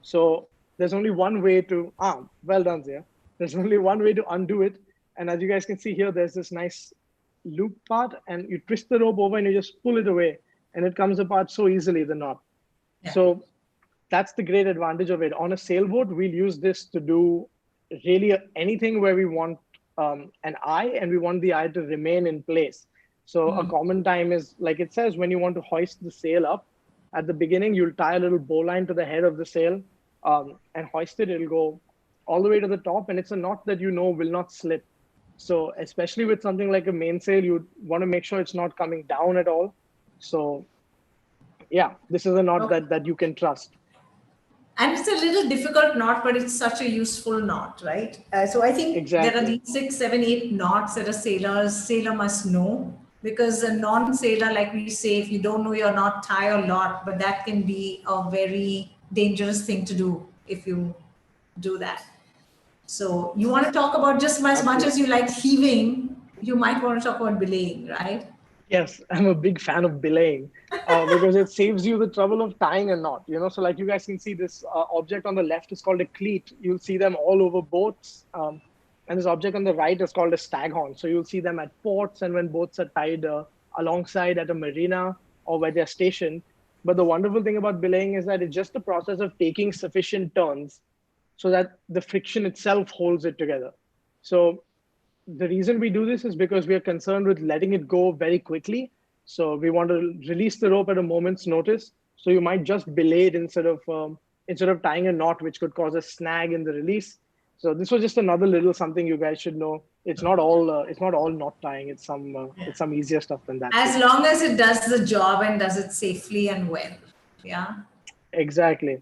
So there's only one way to, well done, Zia. There's only one way to undo it. And as you guys can see here, there's this nice loop part, and you twist the rope over and you just pull it away, and it comes apart so easily, the knot. Yeah. So that's the great advantage of it. On a sailboat, we'll use this to do really anything where we want an eye and we want the eye to remain in place. So a common time is, like it says, when you want to hoist the sail up, at the beginning, you'll tie a little bowline to the head of the sail and hoist it. It'll go all the way to the top, and it's a knot that you know will not slip. So especially with something like a mainsail, you want to make sure it's not coming down at all. So yeah, this is a knot that you can trust. And it's a little difficult knot, but it's such a useful knot, right? So I think there are these 6, 7, 8 knots that a sailor must know, because a non-sailor, like we say, if you don't know your knot, tie or knot, but that can be a very dangerous thing to do if you do that. So you want to talk about, just as much as you like heaving, you might want to talk about belaying, right? Yes, I'm a big fan of belaying because it saves you the trouble of tying a knot. You know, so like you guys can see this object on the left is called a cleat. You'll see them all over boats. And this object on the right is called a staghorn. So you'll see them at ports and when boats are tied alongside at a marina or where they're stationed. But the wonderful thing about belaying is that it's just the process of taking sufficient turns so that the friction itself holds it together. So the reason we do this is because we are concerned with letting it go very quickly. So we want to release the rope at a moment's notice. So you might just belay it instead of tying a knot, which could cause a snag in the release. So this was just another little something you guys should know. It's not all knot tying. It's some easier stuff than that. As long as it does the job and does it safely and well. Yeah. Exactly.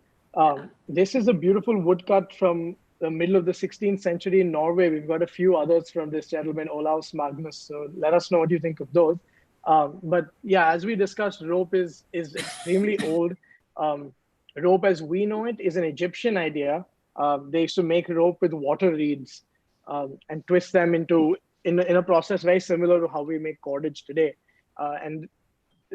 This is a beautiful woodcut from the middle of the 16th century in Norway. We've got a few others from this gentleman, Olaus Magnus. So let us know what you think of those. But yeah, as we discussed, rope is extremely old. Rope as we know it is an Egyptian idea. They used to make rope with water reeds and twist them in a process very similar to how we make cordage today. And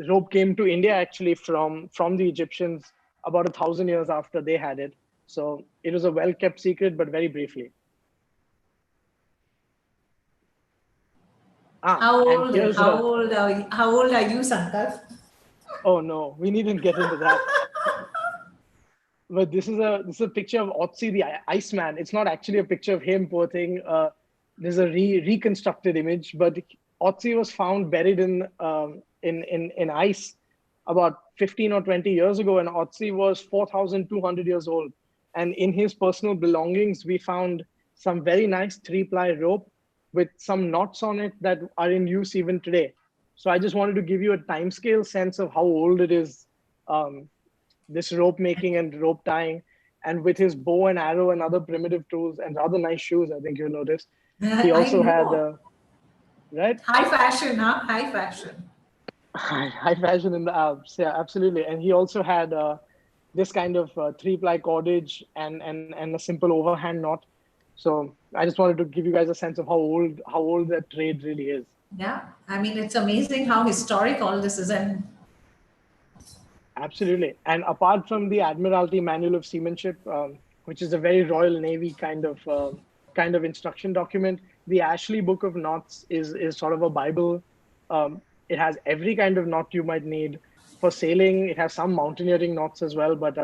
rope came to India actually from the Egyptians about 1,000 years after they had it. So it was a well-kept secret, but very briefly. How old are you, Sankalp? Oh no, we needn't get into that. But this is a picture of Otzi the Iceman. It's not actually a picture of him, poor thing. There's a reconstructed image, but Otzi was found buried in ice about 15 or 20 years ago, and Otzi was 4,200 years old. And in his personal belongings, we found some very nice 3-ply rope with some knots on it that are in use even today. So I just wanted to give you a timescale sense of how old it is, this rope making and rope tying. And with his bow and arrow and other primitive tools and rather nice shoes, I think you'll notice. He also had, right? High fashion, huh? High fashion. High fashion in the Alps, yeah, absolutely. And he also had this kind of 3-ply cordage and a simple overhand knot. So I just wanted to give you guys a sense of how old that trade really is. Yeah, I mean, it's amazing how historic all this is. And absolutely. And apart from the Admiralty Manual of Seamanship, which is a very Royal Navy kind of instruction document, the Ashley Book of Knots is sort of a Bible. It has every kind of knot you might need for sailing. It has some mountaineering knots as well, but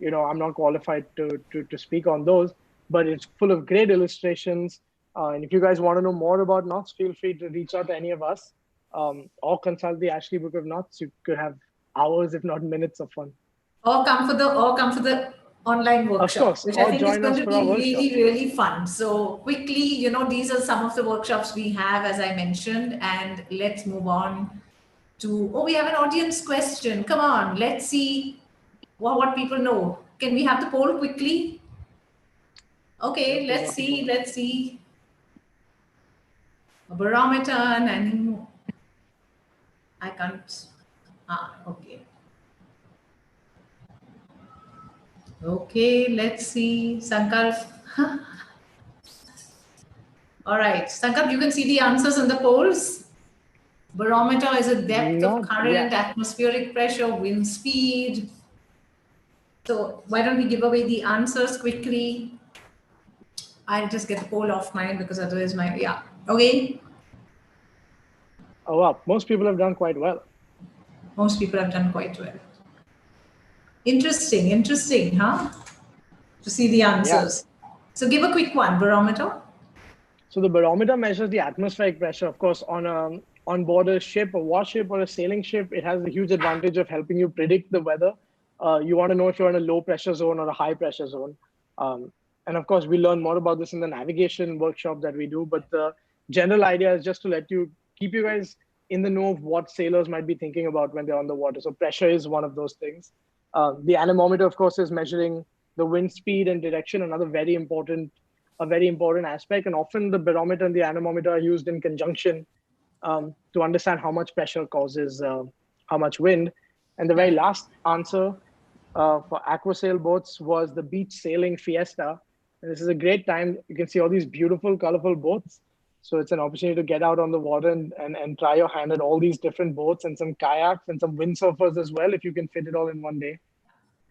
I'm not qualified to speak on those, but it's full of great illustrations. And if you guys want to know more about knots, feel free to reach out to any of us, or consult the Ashley Book of Knots. You could have hours, if not minutes, of fun. Or come for the online workshop, of course, which I think is going to be really, workshop. really fun. So quickly, these are some of the workshops we have, as I mentioned, and let's move on to, we have an audience question. Come on, let's see what people know. Can we have the poll quickly? Okay, let's see. A barometer and I can't. Okay. Okay, let's see. Sankalp. All right, Sankalp, you can see the answers in the polls. Barometer is a depth of current, atmospheric pressure, wind speed. So why don't we give away the answers quickly? I'll just get the poll off mine because otherwise okay. Oh, wow. Most people have done quite well. Most people have done quite well. Interesting, huh? To see the answers. Yeah. So give a quick one, barometer. So the barometer measures the atmospheric pressure. Of course, on board a ship, a warship, or a sailing ship, it has the huge advantage of helping you predict the weather. You want to know if you're in a low pressure zone or a high pressure zone. And of course, we learn more about this in the navigation workshop that we do. But the general idea is just to keep you guys in the know of what sailors might be thinking about when they're on the water. So pressure is one of those things. The anemometer, of course, is measuring the wind speed and direction, another very important aspect. And often the barometer and the anemometer are used in conjunction to understand how much pressure causes how much wind. And the very last answer for Aquasail boats was the beach sailing fiesta. And this is a great time. You can see all these beautiful, colorful boats. So it's an opportunity to get out on the water and try your hand at all these different boats, and some kayaks and some windsurfers as well, if you can fit it all in one day.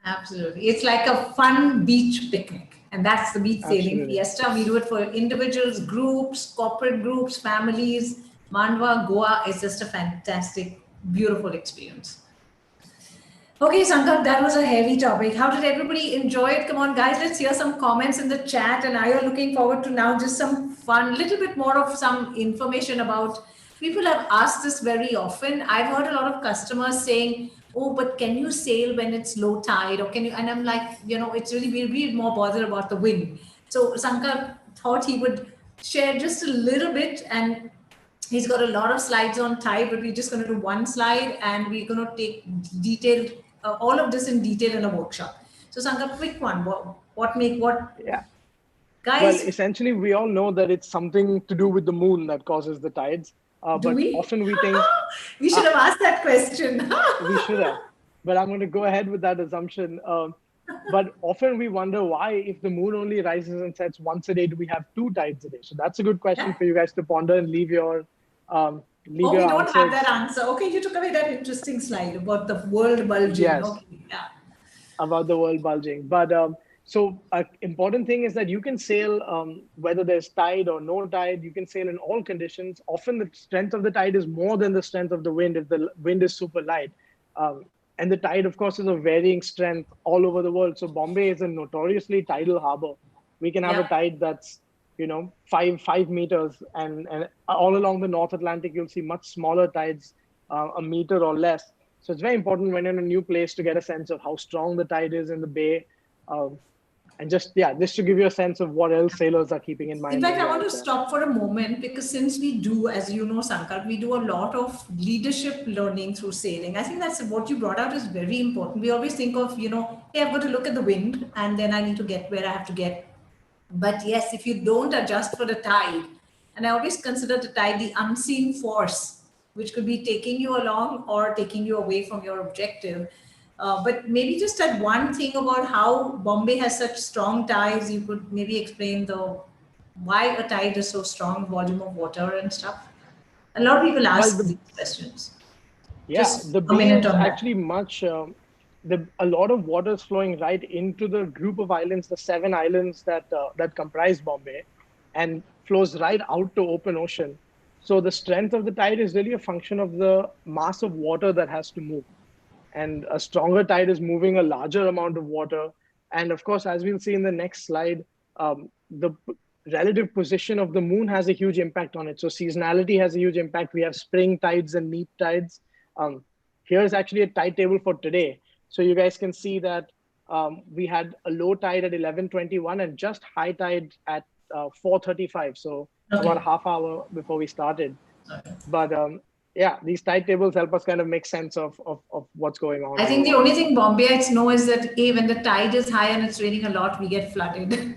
Absolutely. It's like a fun beach picnic. And that's the beach sailing fiesta. We do it for individuals, groups, corporate groups, families. Mandwa, Goa is just a fantastic, beautiful experience. Okay, Sankalp, that was a heavy topic. How did everybody enjoy it? Come on, guys, let's hear some comments in the chat. And I am looking forward to now just some fun, little bit more of some information about, people have asked this very often. I've heard a lot of customers saying, oh, but can you sail when it's low tide? Or can you? And I'm like, it's really, we're more bothered about the wind. So Sankalp thought he would share just a little bit, and he's got a lot of slides on tide, but we're just going to do one slide, and we're going to take detailed, all of this in detail in a workshop. So Sankalp, quick one. What? Yeah. Guys. Well, essentially, we all know that it's something to do with the moon that causes the tides. But often we think... we should have asked that question. We should have. But I'm going to go ahead with that assumption. But often we wonder why, if the moon only rises and sets once a day, do we have 2 tides a day? So that's a good question for you guys to ponder and leave your we don't have that answer. Okay, you took away that interesting slide about the world bulging. Yes. Okay, yeah. About the world bulging. But so an important thing is that you can sail whether there's tide or no tide. You can sail in all conditions. Often the strength of the tide is more than the strength of the wind if the wind is super light. And the tide, of course, is of varying strength all over the world. So Bombay is a notoriously tidal harbor. We can have a tide that's 5 meters, and all along the North Atlantic, you'll see much smaller tides, a meter or less. So it's very important when you're in a new place to get a sense of how strong the tide is in the bay. And just to give you a sense of what else sailors are keeping in mind. In fact, I want to stop for a moment, because since we do, as you know, Sankalp, we do a lot of leadership learning through sailing. I think that's what you brought out is very important. We always think of, hey, I've got to look at the wind and then I need to get where I have to get. But yes, if you don't adjust for the tide, and I always consider the tide the unseen force, which could be taking you along or taking you away from your objective. But maybe just that one thing about how Bombay has such strong tides, you could maybe explain why a tide is so strong, volume of water and stuff. A lot of people ask these questions. Yeah, just the bay is actually much, a lot of water is flowing right into the group of islands, the 7 islands that comprise Bombay, and flows right out to open ocean. So the strength of the tide is really a function of the mass of water that has to move. and a stronger tide is moving a larger amount of water. And of course, as we'll see in the next slide, the relative position of the moon has a huge impact on it. So seasonality has a huge impact. We have spring tides and neap tides. Here's actually a tide table for today. So you guys can see that we had a low tide at 11:21 and just high tide at 4:35. So about a half hour before we started. But yeah, these tide tables help us kind of make sense of what's going on. I think the only thing Bombayites know is that when the tide is high and it's raining a lot, we get flooded.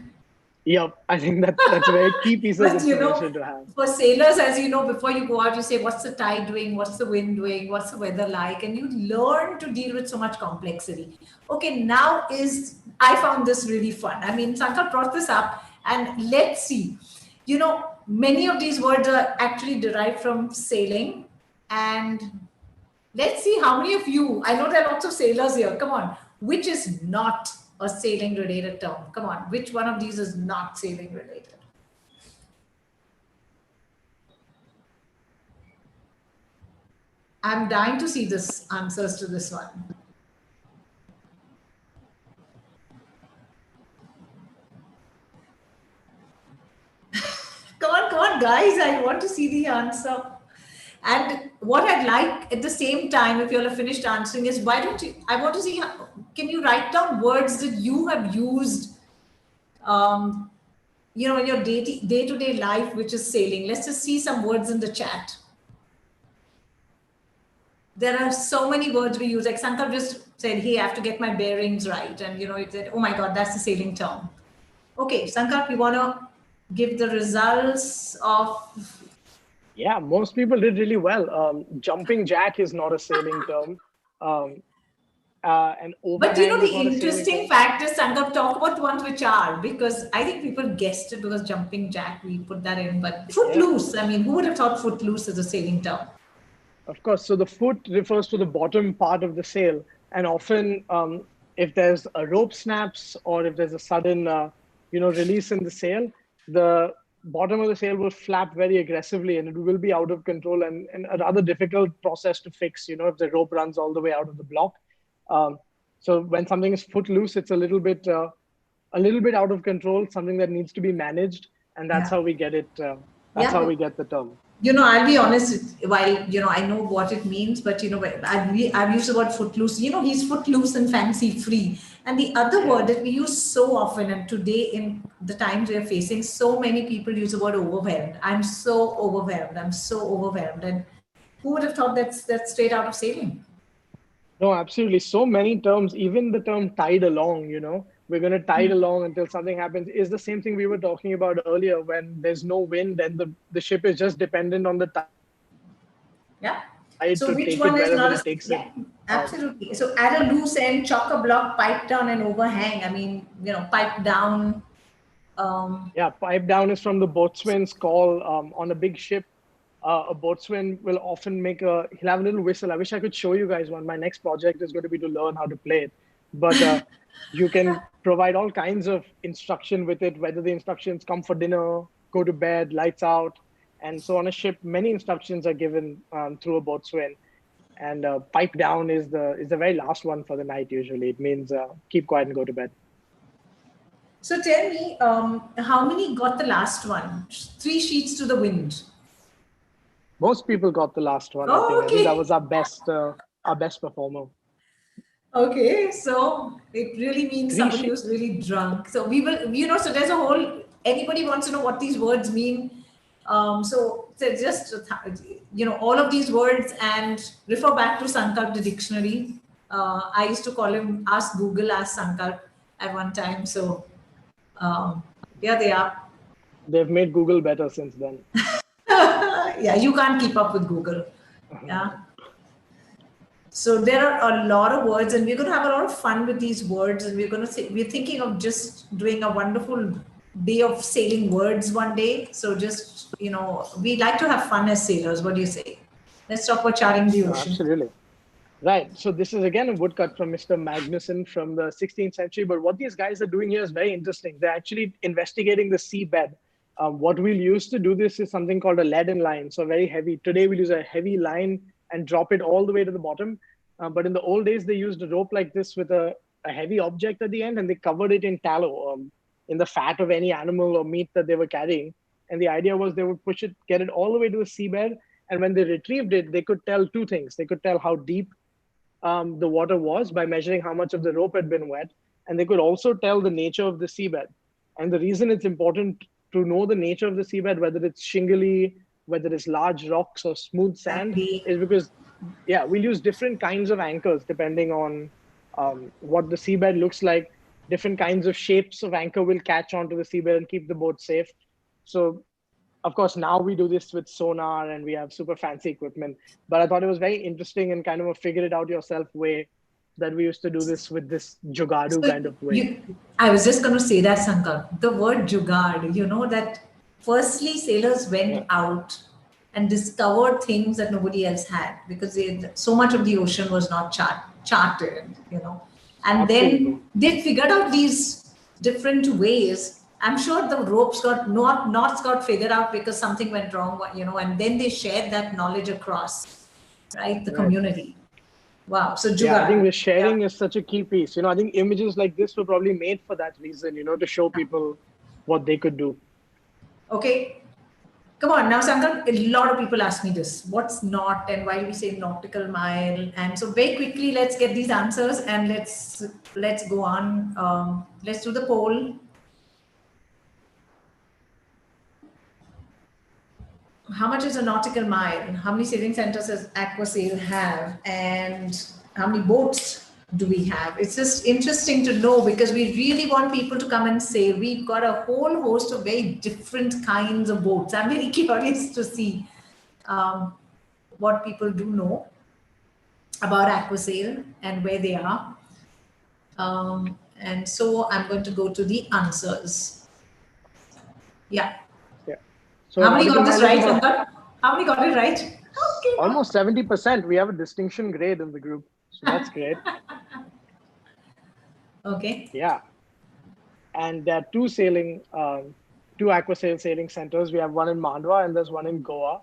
Yep, I think that's a very key piece of information to have. For sailors, as you know, before you go out, you say, what's the tide doing? What's the wind doing? What's the weather like? And you learn to deal with so much complexity. Okay, now I found this really fun. I mean, Sankalp brought this up, and let's see. Many of these words are actually derived from sailing. And let's see how many of you, I know there are lots of sailors here. Come on, which is not a sailing related term? Come on, which one of these is not sailing related? I'm dying to see this answers to this one. Come on, guys, I want to see the answer. And what I'd like at the same time, if you all have finished answering, is I want to see, can you write down words that you have used, in your day-to-day life, which is sailing. Let's just see some words in the chat. There are so many words we use. Like Sankalp just said, hey, I have to get my bearings right. And, it said, oh my God, that's the sailing term. Okay, Sankalp, you want to give the results of... Yeah, most people did really well. Jumping jack is not a sailing term. And but the interesting fact is, Sankalp, talk about the ones which are, because I think people guessed it because jumping jack, we put that in. But footloose, I mean, who would have thought footloose is a sailing term? Of course. So the foot refers to the bottom part of the sail. And often if there's a rope snaps or if there's a sudden, release in the sail, the bottom of the sail will flap very aggressively and it will be out of control and a rather difficult process to fix, if the rope runs all the way out of the block. So when something is foot loose, it's a little bit out of control, something that needs to be managed. And that's how we get it. That's how we get the term. I'll be honest, while, I know what it means, but, I've used the word footloose. He's footloose and fancy free. And the other word that we use so often, and today in the times we are facing, so many people use the word overwhelmed. I'm so overwhelmed. I'm so overwhelmed. And who would have thought that's straight out of sailing? No, absolutely. So many terms, even the term tide along, we're going to tide along until something happens, is the same thing we were talking about earlier. When there's no wind and the ship is just dependent on the tide. Yeah. So which one is not a... Absolutely. So at a loose end, chock a block, pipe down and overhang. I mean, pipe down. Yeah, pipe down is from the boatswain's call. On a big ship, a boatswain will often he'll have a little whistle. I wish I could show you guys one. My next project is going to be to learn how to play it. But you can provide all kinds of instruction with it, whether the instructions come for dinner, go to bed, lights out. And so on a ship, many instructions are given through a boatswain. And pipe down is the very last one for the night usually. It means keep quiet and go to bed. So tell me, how many got the last one? 3 sheets to the wind. Most people got the last one. Oh, I think that was our best performer. Okay, so it really means somebody who's really drunk. So we will, so there's a whole, anybody wants to know what these words mean. So just, all of these words, and refer back to Sankalp, the dictionary. I used to call him Ask Google, Ask Sankalp at one time. So here they are. They've made Google better since then. Yeah, you can't keep up with Google. Yeah. So there are a lot of words, and we're going to have a lot of fun with these words. And we're thinking of just doing a wonderful day of sailing words one day. So just, we like to have fun as sailors. What do you say? Let's talk about charting the ocean. Absolutely. Right. So this is again a woodcut from Mr. Magnusson from the 16th century. But what these guys are doing here is very interesting. They're actually investigating the seabed. What we'll use to do this is something called a Laden line. So very heavy. Today we'll use a heavy line and drop it all the way to the bottom. But in the old days, they used a rope like this with a heavy object at the end, and they covered it in tallow, in the fat of any animal or meat that they were carrying. And the idea was they would push it, get it all the way to the seabed. And when they retrieved it, they could tell two things. They could tell how deep the water was by measuring how much of the rope had been wet. And they could also tell the nature of the seabed. And the reason it's important to know the nature of the seabed, whether it's shingly, whether it's large rocks or smooth sand, is because, yeah, we'll use different kinds of anchors depending on what the seabed looks like. Different kinds of shapes of anchor will catch onto the seabed and keep the boat safe. So, of course, now we do this with sonar and we have super fancy equipment. But I thought it was very interesting and kind of a figure it out yourself way that we used to do this with this jugadu kind of way. I was just going to say that, Sankalp. The word jugad, you know, that firstly sailors went out and discovered things that nobody else had because so much of the ocean was not charted, you know. And Absolutely. Then they figured out these different ways. I'm sure the ropes knots got figured out because something went wrong, you know, and then they shared that knowledge across, right, the community. Wow. So jugad. Yeah, I think the sharing is such a key piece. You know, I think images like this were probably made for that reason, you know, to show people what they could do. Okay. Come on. Now, Sankalp, a lot of people ask me this. What's knot and why do we say nautical mile? And so very quickly, let's get these answers and let's go on. Let's do the poll. How much is a nautical mile? How many sailing centers does Aquasail have? And how many boats do we have? It's just interesting to know because we really want people to come and sail. We've got a whole host of very different kinds of boats. I'm very curious to see what people do know about Aquasail and where they are. And so I'm going to go to the answers. Yeah. So how many got this right, Sankalp? How many got it right? Okay. Almost 70%. We have a distinction grade in the group. So that's great. Okay. Yeah. And there are two Aquasail sailing centers. We have one in Mandwa and there's one in Goa.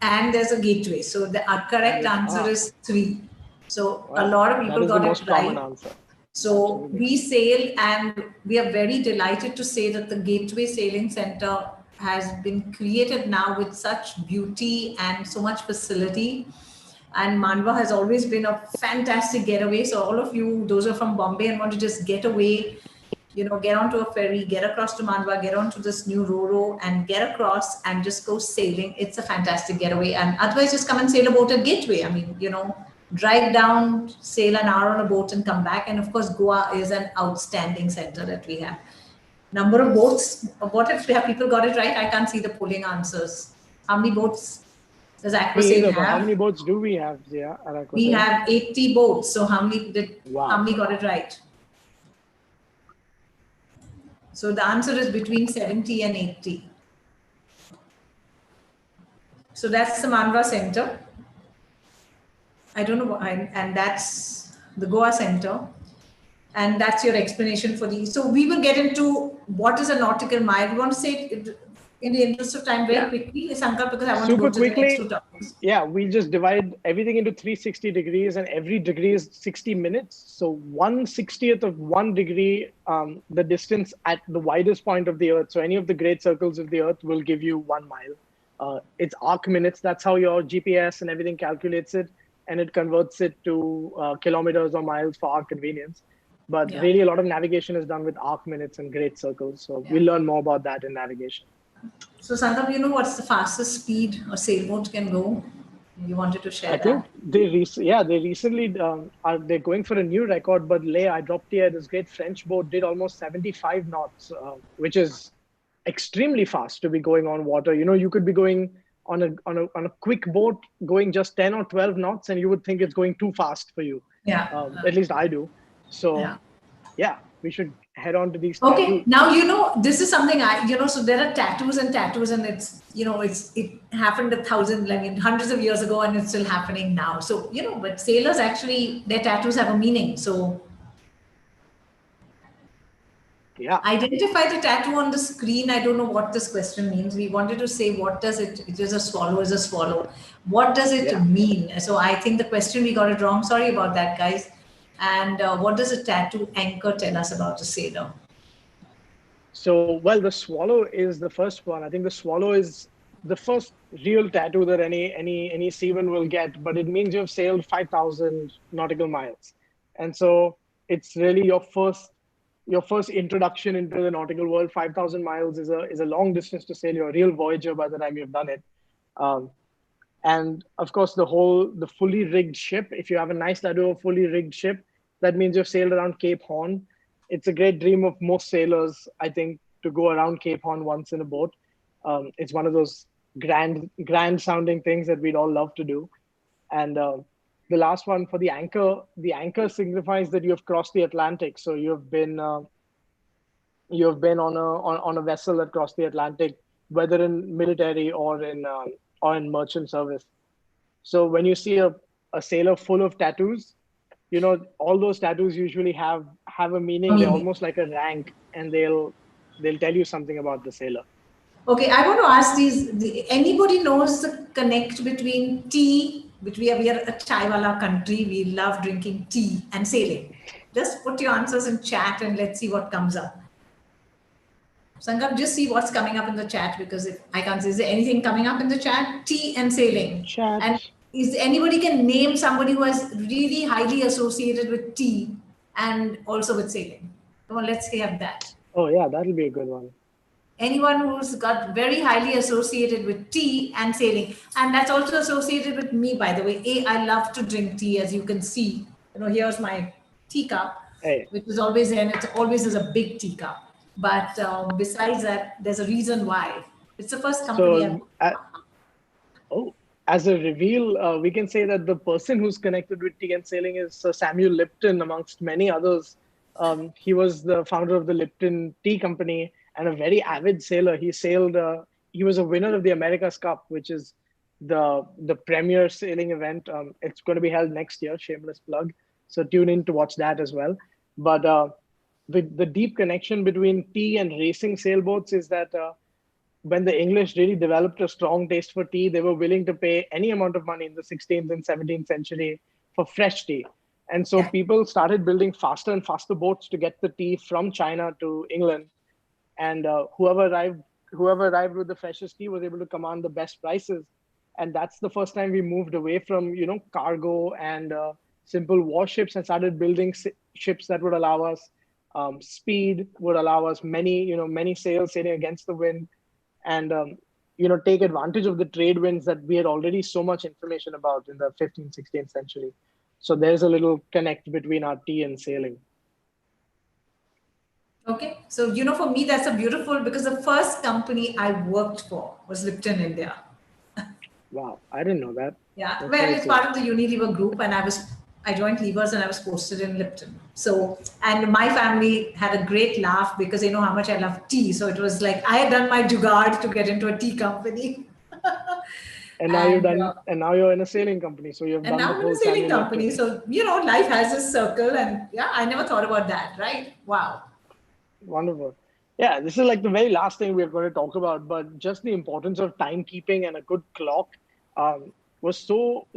And there's a gateway. So the correct answer is 3. So a lot of people got it right. Answer. So absolutely. We sail and we are very delighted to say that the Gateway Sailing Center has been created now with such beauty and so much facility. And Mandwa has always been a fantastic getaway. So all of you, those who are from Bombay and want to just get away, you know, get onto a ferry, get across to Mandwa, get onto this new Ro-Ro and get across and just go sailing. It's a fantastic getaway. And otherwise just come and sail a boat at Gateway. I mean, you know, drive down, sail an hour on a boat and come back. And of course, Goa is an outstanding center that we have. Number of boats. What if people got it right? I can't see the polling answers. How many boats does Aquasail have? How many boats do we have, Zia, at Aquasail? We have 80 boats. So how many got it right? So the answer is between 70 and 80. So that's the Mandwa Center. I don't know, and that's the Goa Center. And that's your explanation for these. So we will get into what is a nautical mile. We want to say it in the interest of time very quickly, Sankalp, because I want to go to the next 2 topics. Yeah, we just divide everything into 360 degrees and every degree is 60 minutes. So 1/60th of 1 degree, the distance at the widest point of the earth. So any of the great circles of the earth will give you 1 mile. It's arc minutes. That's how your GPS and everything calculates it. And it converts it to kilometers or miles for our convenience. But really, a lot of navigation is done with arc minutes and great circles. So we'll learn more about that in navigation. So Sankalp, you know what's the fastest speed a sailboat can go? You wanted to share that. I think they recently they're going for a new record. But I dropped here. This great French boat did almost 75 knots, which is extremely fast to be going on water. You know, you could be going on a quick boat going just 10 or 12 knots, and you would think it's going too fast for you. Yeah. At least I do. So, we should head on to these. Okay. Tattoos. Now, you know, this is something so there are tattoos, and it's, you know, it happened hundreds of years ago, and it's still happening now. So, you know, but sailors actually, their tattoos have a meaning. So. Yeah. Identify the tattoo on the screen. I don't know what this question means. We wanted to say, what does it is a swallow, is a swallow. What does it mean? So I think the question, we got it wrong. Sorry about that, guys. And what does a tattoo anchor tell us about a sailor? So, well, the swallow is the first one. I think the swallow is the first real tattoo that any seaman will get, but it means you've sailed 5,000 nautical miles. And so it's really your first introduction into the nautical world. 5,000 miles is a long distance to sail. You're a real voyager by the time you've done it. And of course, the fully rigged ship, if you have a nice tattoo of a fully rigged ship, that means you've sailed around Cape Horn. It's a great dream of most sailors, I think, to go around Cape Horn once in a boat. It's one of those grand sounding things that we'd all love to do. And the last one for the anchor signifies that you have crossed the Atlantic. So you've been on a vessel that crossed the Atlantic, whether in military or in merchant service. So when you see a sailor full of tattoos, all those tattoos usually have a meaning. They're almost like a rank, and they'll tell you something about the sailor. Okay, I want to ask anybody knows the connect between tea, which we are a chai wala country, we love drinking tea, and sailing? Just put your answers in chat and let's see what comes up. Sankalp, just see what's coming up in the chat, because if I can't see, is there anything coming up in the chat? Tea and sailing. Chat. And is anybody can name somebody who is really highly associated with tea and also with sailing? Come on, let's have that. Oh yeah, that'll be a good one. Anyone who's got very highly associated with tea and sailing. And that's also associated with me, by the way. I love to drink tea, as you can see. Here's my teacup, which is always there, and it always is a big teacup. But besides that, there's a reason why. It's the first company as a reveal, we can say that the person who's connected with tea and sailing is Sir Samuel Lipton, amongst many others. He was the founder of the Lipton Tea Company and a very avid sailor. He sailed. He was a winner of the America's Cup, which is the premier sailing event. It's going to be held next year. Shameless plug. So tune in to watch that as well. But the deep connection between tea and racing sailboats is that when the English really developed a strong taste for tea, they were willing to pay any amount of money in the 16th and 17th century for fresh tea. And so people started building faster and faster boats to get the tea from China to England. And whoever arrived with the freshest tea was able to command the best prices. And that's the first time we moved away from, cargo and simple warships and started building ships that would allow us speed, would allow us many sails sailing against the wind, and take advantage of the trade winds that we had already so much information about in the 15th, 16th century. So there's a little connect between our tea and sailing. Okay, so for me that's a beautiful, because the first company I worked for was Lipton India. Wow, I didn't know that. Yeah, well, it's part of the Unilever group, and I joined Levers and I was posted in Lipton. So, and my family had a great laugh because they know how much I love tea. So it was like I had done my jugaad to get into a tea company. And now now you're in a sailing company. So you've done the whole. And now I'm in a sailing company. So life has a circle, and I never thought about that. Right? Wow. Wonderful. Yeah, this is like the very last thing we're going to talk about, but just the importance of timekeeping and a good clock was so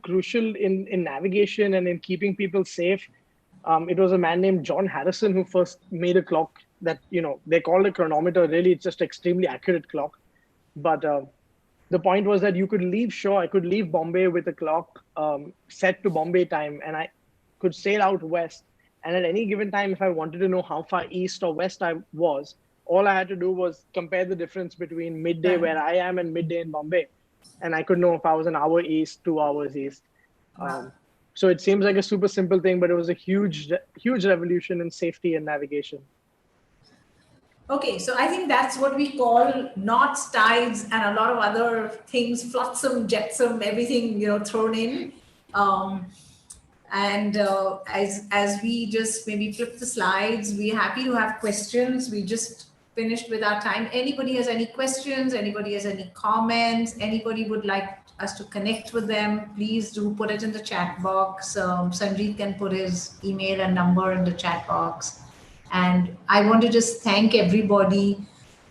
crucial in navigation and in keeping people safe. It was a man named John Harrison who first made a clock that, they called a chronometer. Really, it's just extremely accurate clock. But the point was that you could leave shore. I could leave Bombay with a clock set to Bombay time, and I could sail out west. And at any given time, if I wanted to know how far east or west I was, all I had to do was compare the difference between midday where I am and midday in Bombay. And I could know if I was an hour east, 2 hours east. So it seems like a super simple thing, but it was a huge revolution in safety and navigation. Okay, so I think that's what we call knots, tides, and a lot of other things, flotsam, jetsam, everything, thrown in. As we just maybe flip the slides, we're happy to have questions. We just finished with our time. Anybody has any questions? Anybody has any comments? Anybody would like us to connect with them? Please do put it in the chat box. Sanjeev can put his email and number in the chat box. And I want to just thank everybody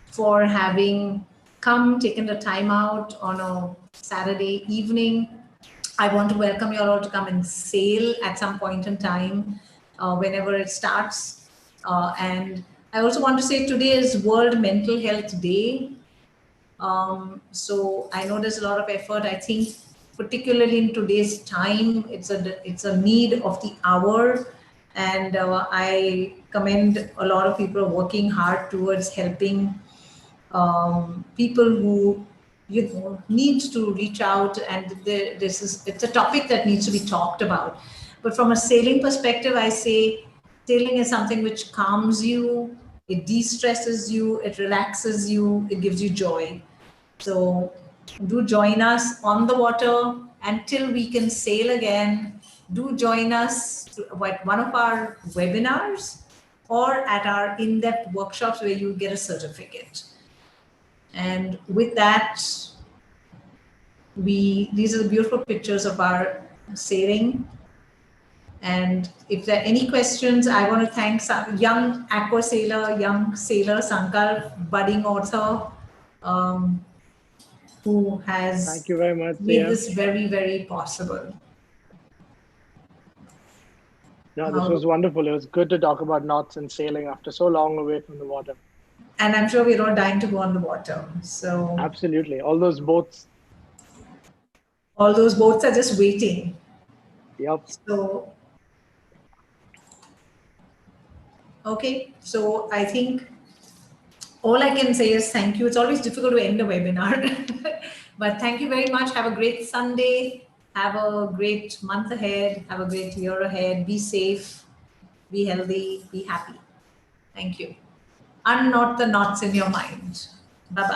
for having come, taken the time out on a Saturday evening. I want to welcome you all to come and sail at some point in time, whenever it starts. And I also want to say today is World Mental Health Day. So I know there's a lot of effort. I think particularly in today's time, it's a need of the hour. And I commend a lot of people working hard towards helping people who need to reach out, and it's a topic that needs to be talked about. But from a sailing perspective, I say sailing is something which calms you, it de-stresses you, it relaxes you, it gives you joy. So do join us on the water until we can sail again. Do join us at one of our webinars or at our in-depth workshops where you get a certificate. And with that, these are the beautiful pictures of our sailing. And if there are any questions, I want to thank some young Aquasailor, young sailor Sankalp, budding author, who has Thank you very much, made Zia. this very, very possible. No, this was wonderful. It was good to talk about knots and sailing after so long away from the water. And I'm sure we're all dying to go on the water. So Absolutely. All those boats. all those boats are just waiting. Yep. So, okay. So I think all I can say is thank you. It's always difficult to end a webinar, but thank you very much. Have a great Sunday. Have a great month ahead. Have a great year ahead. Be safe, be healthy, be happy. Thank you. Unknot the knots in your mind. Bye-bye.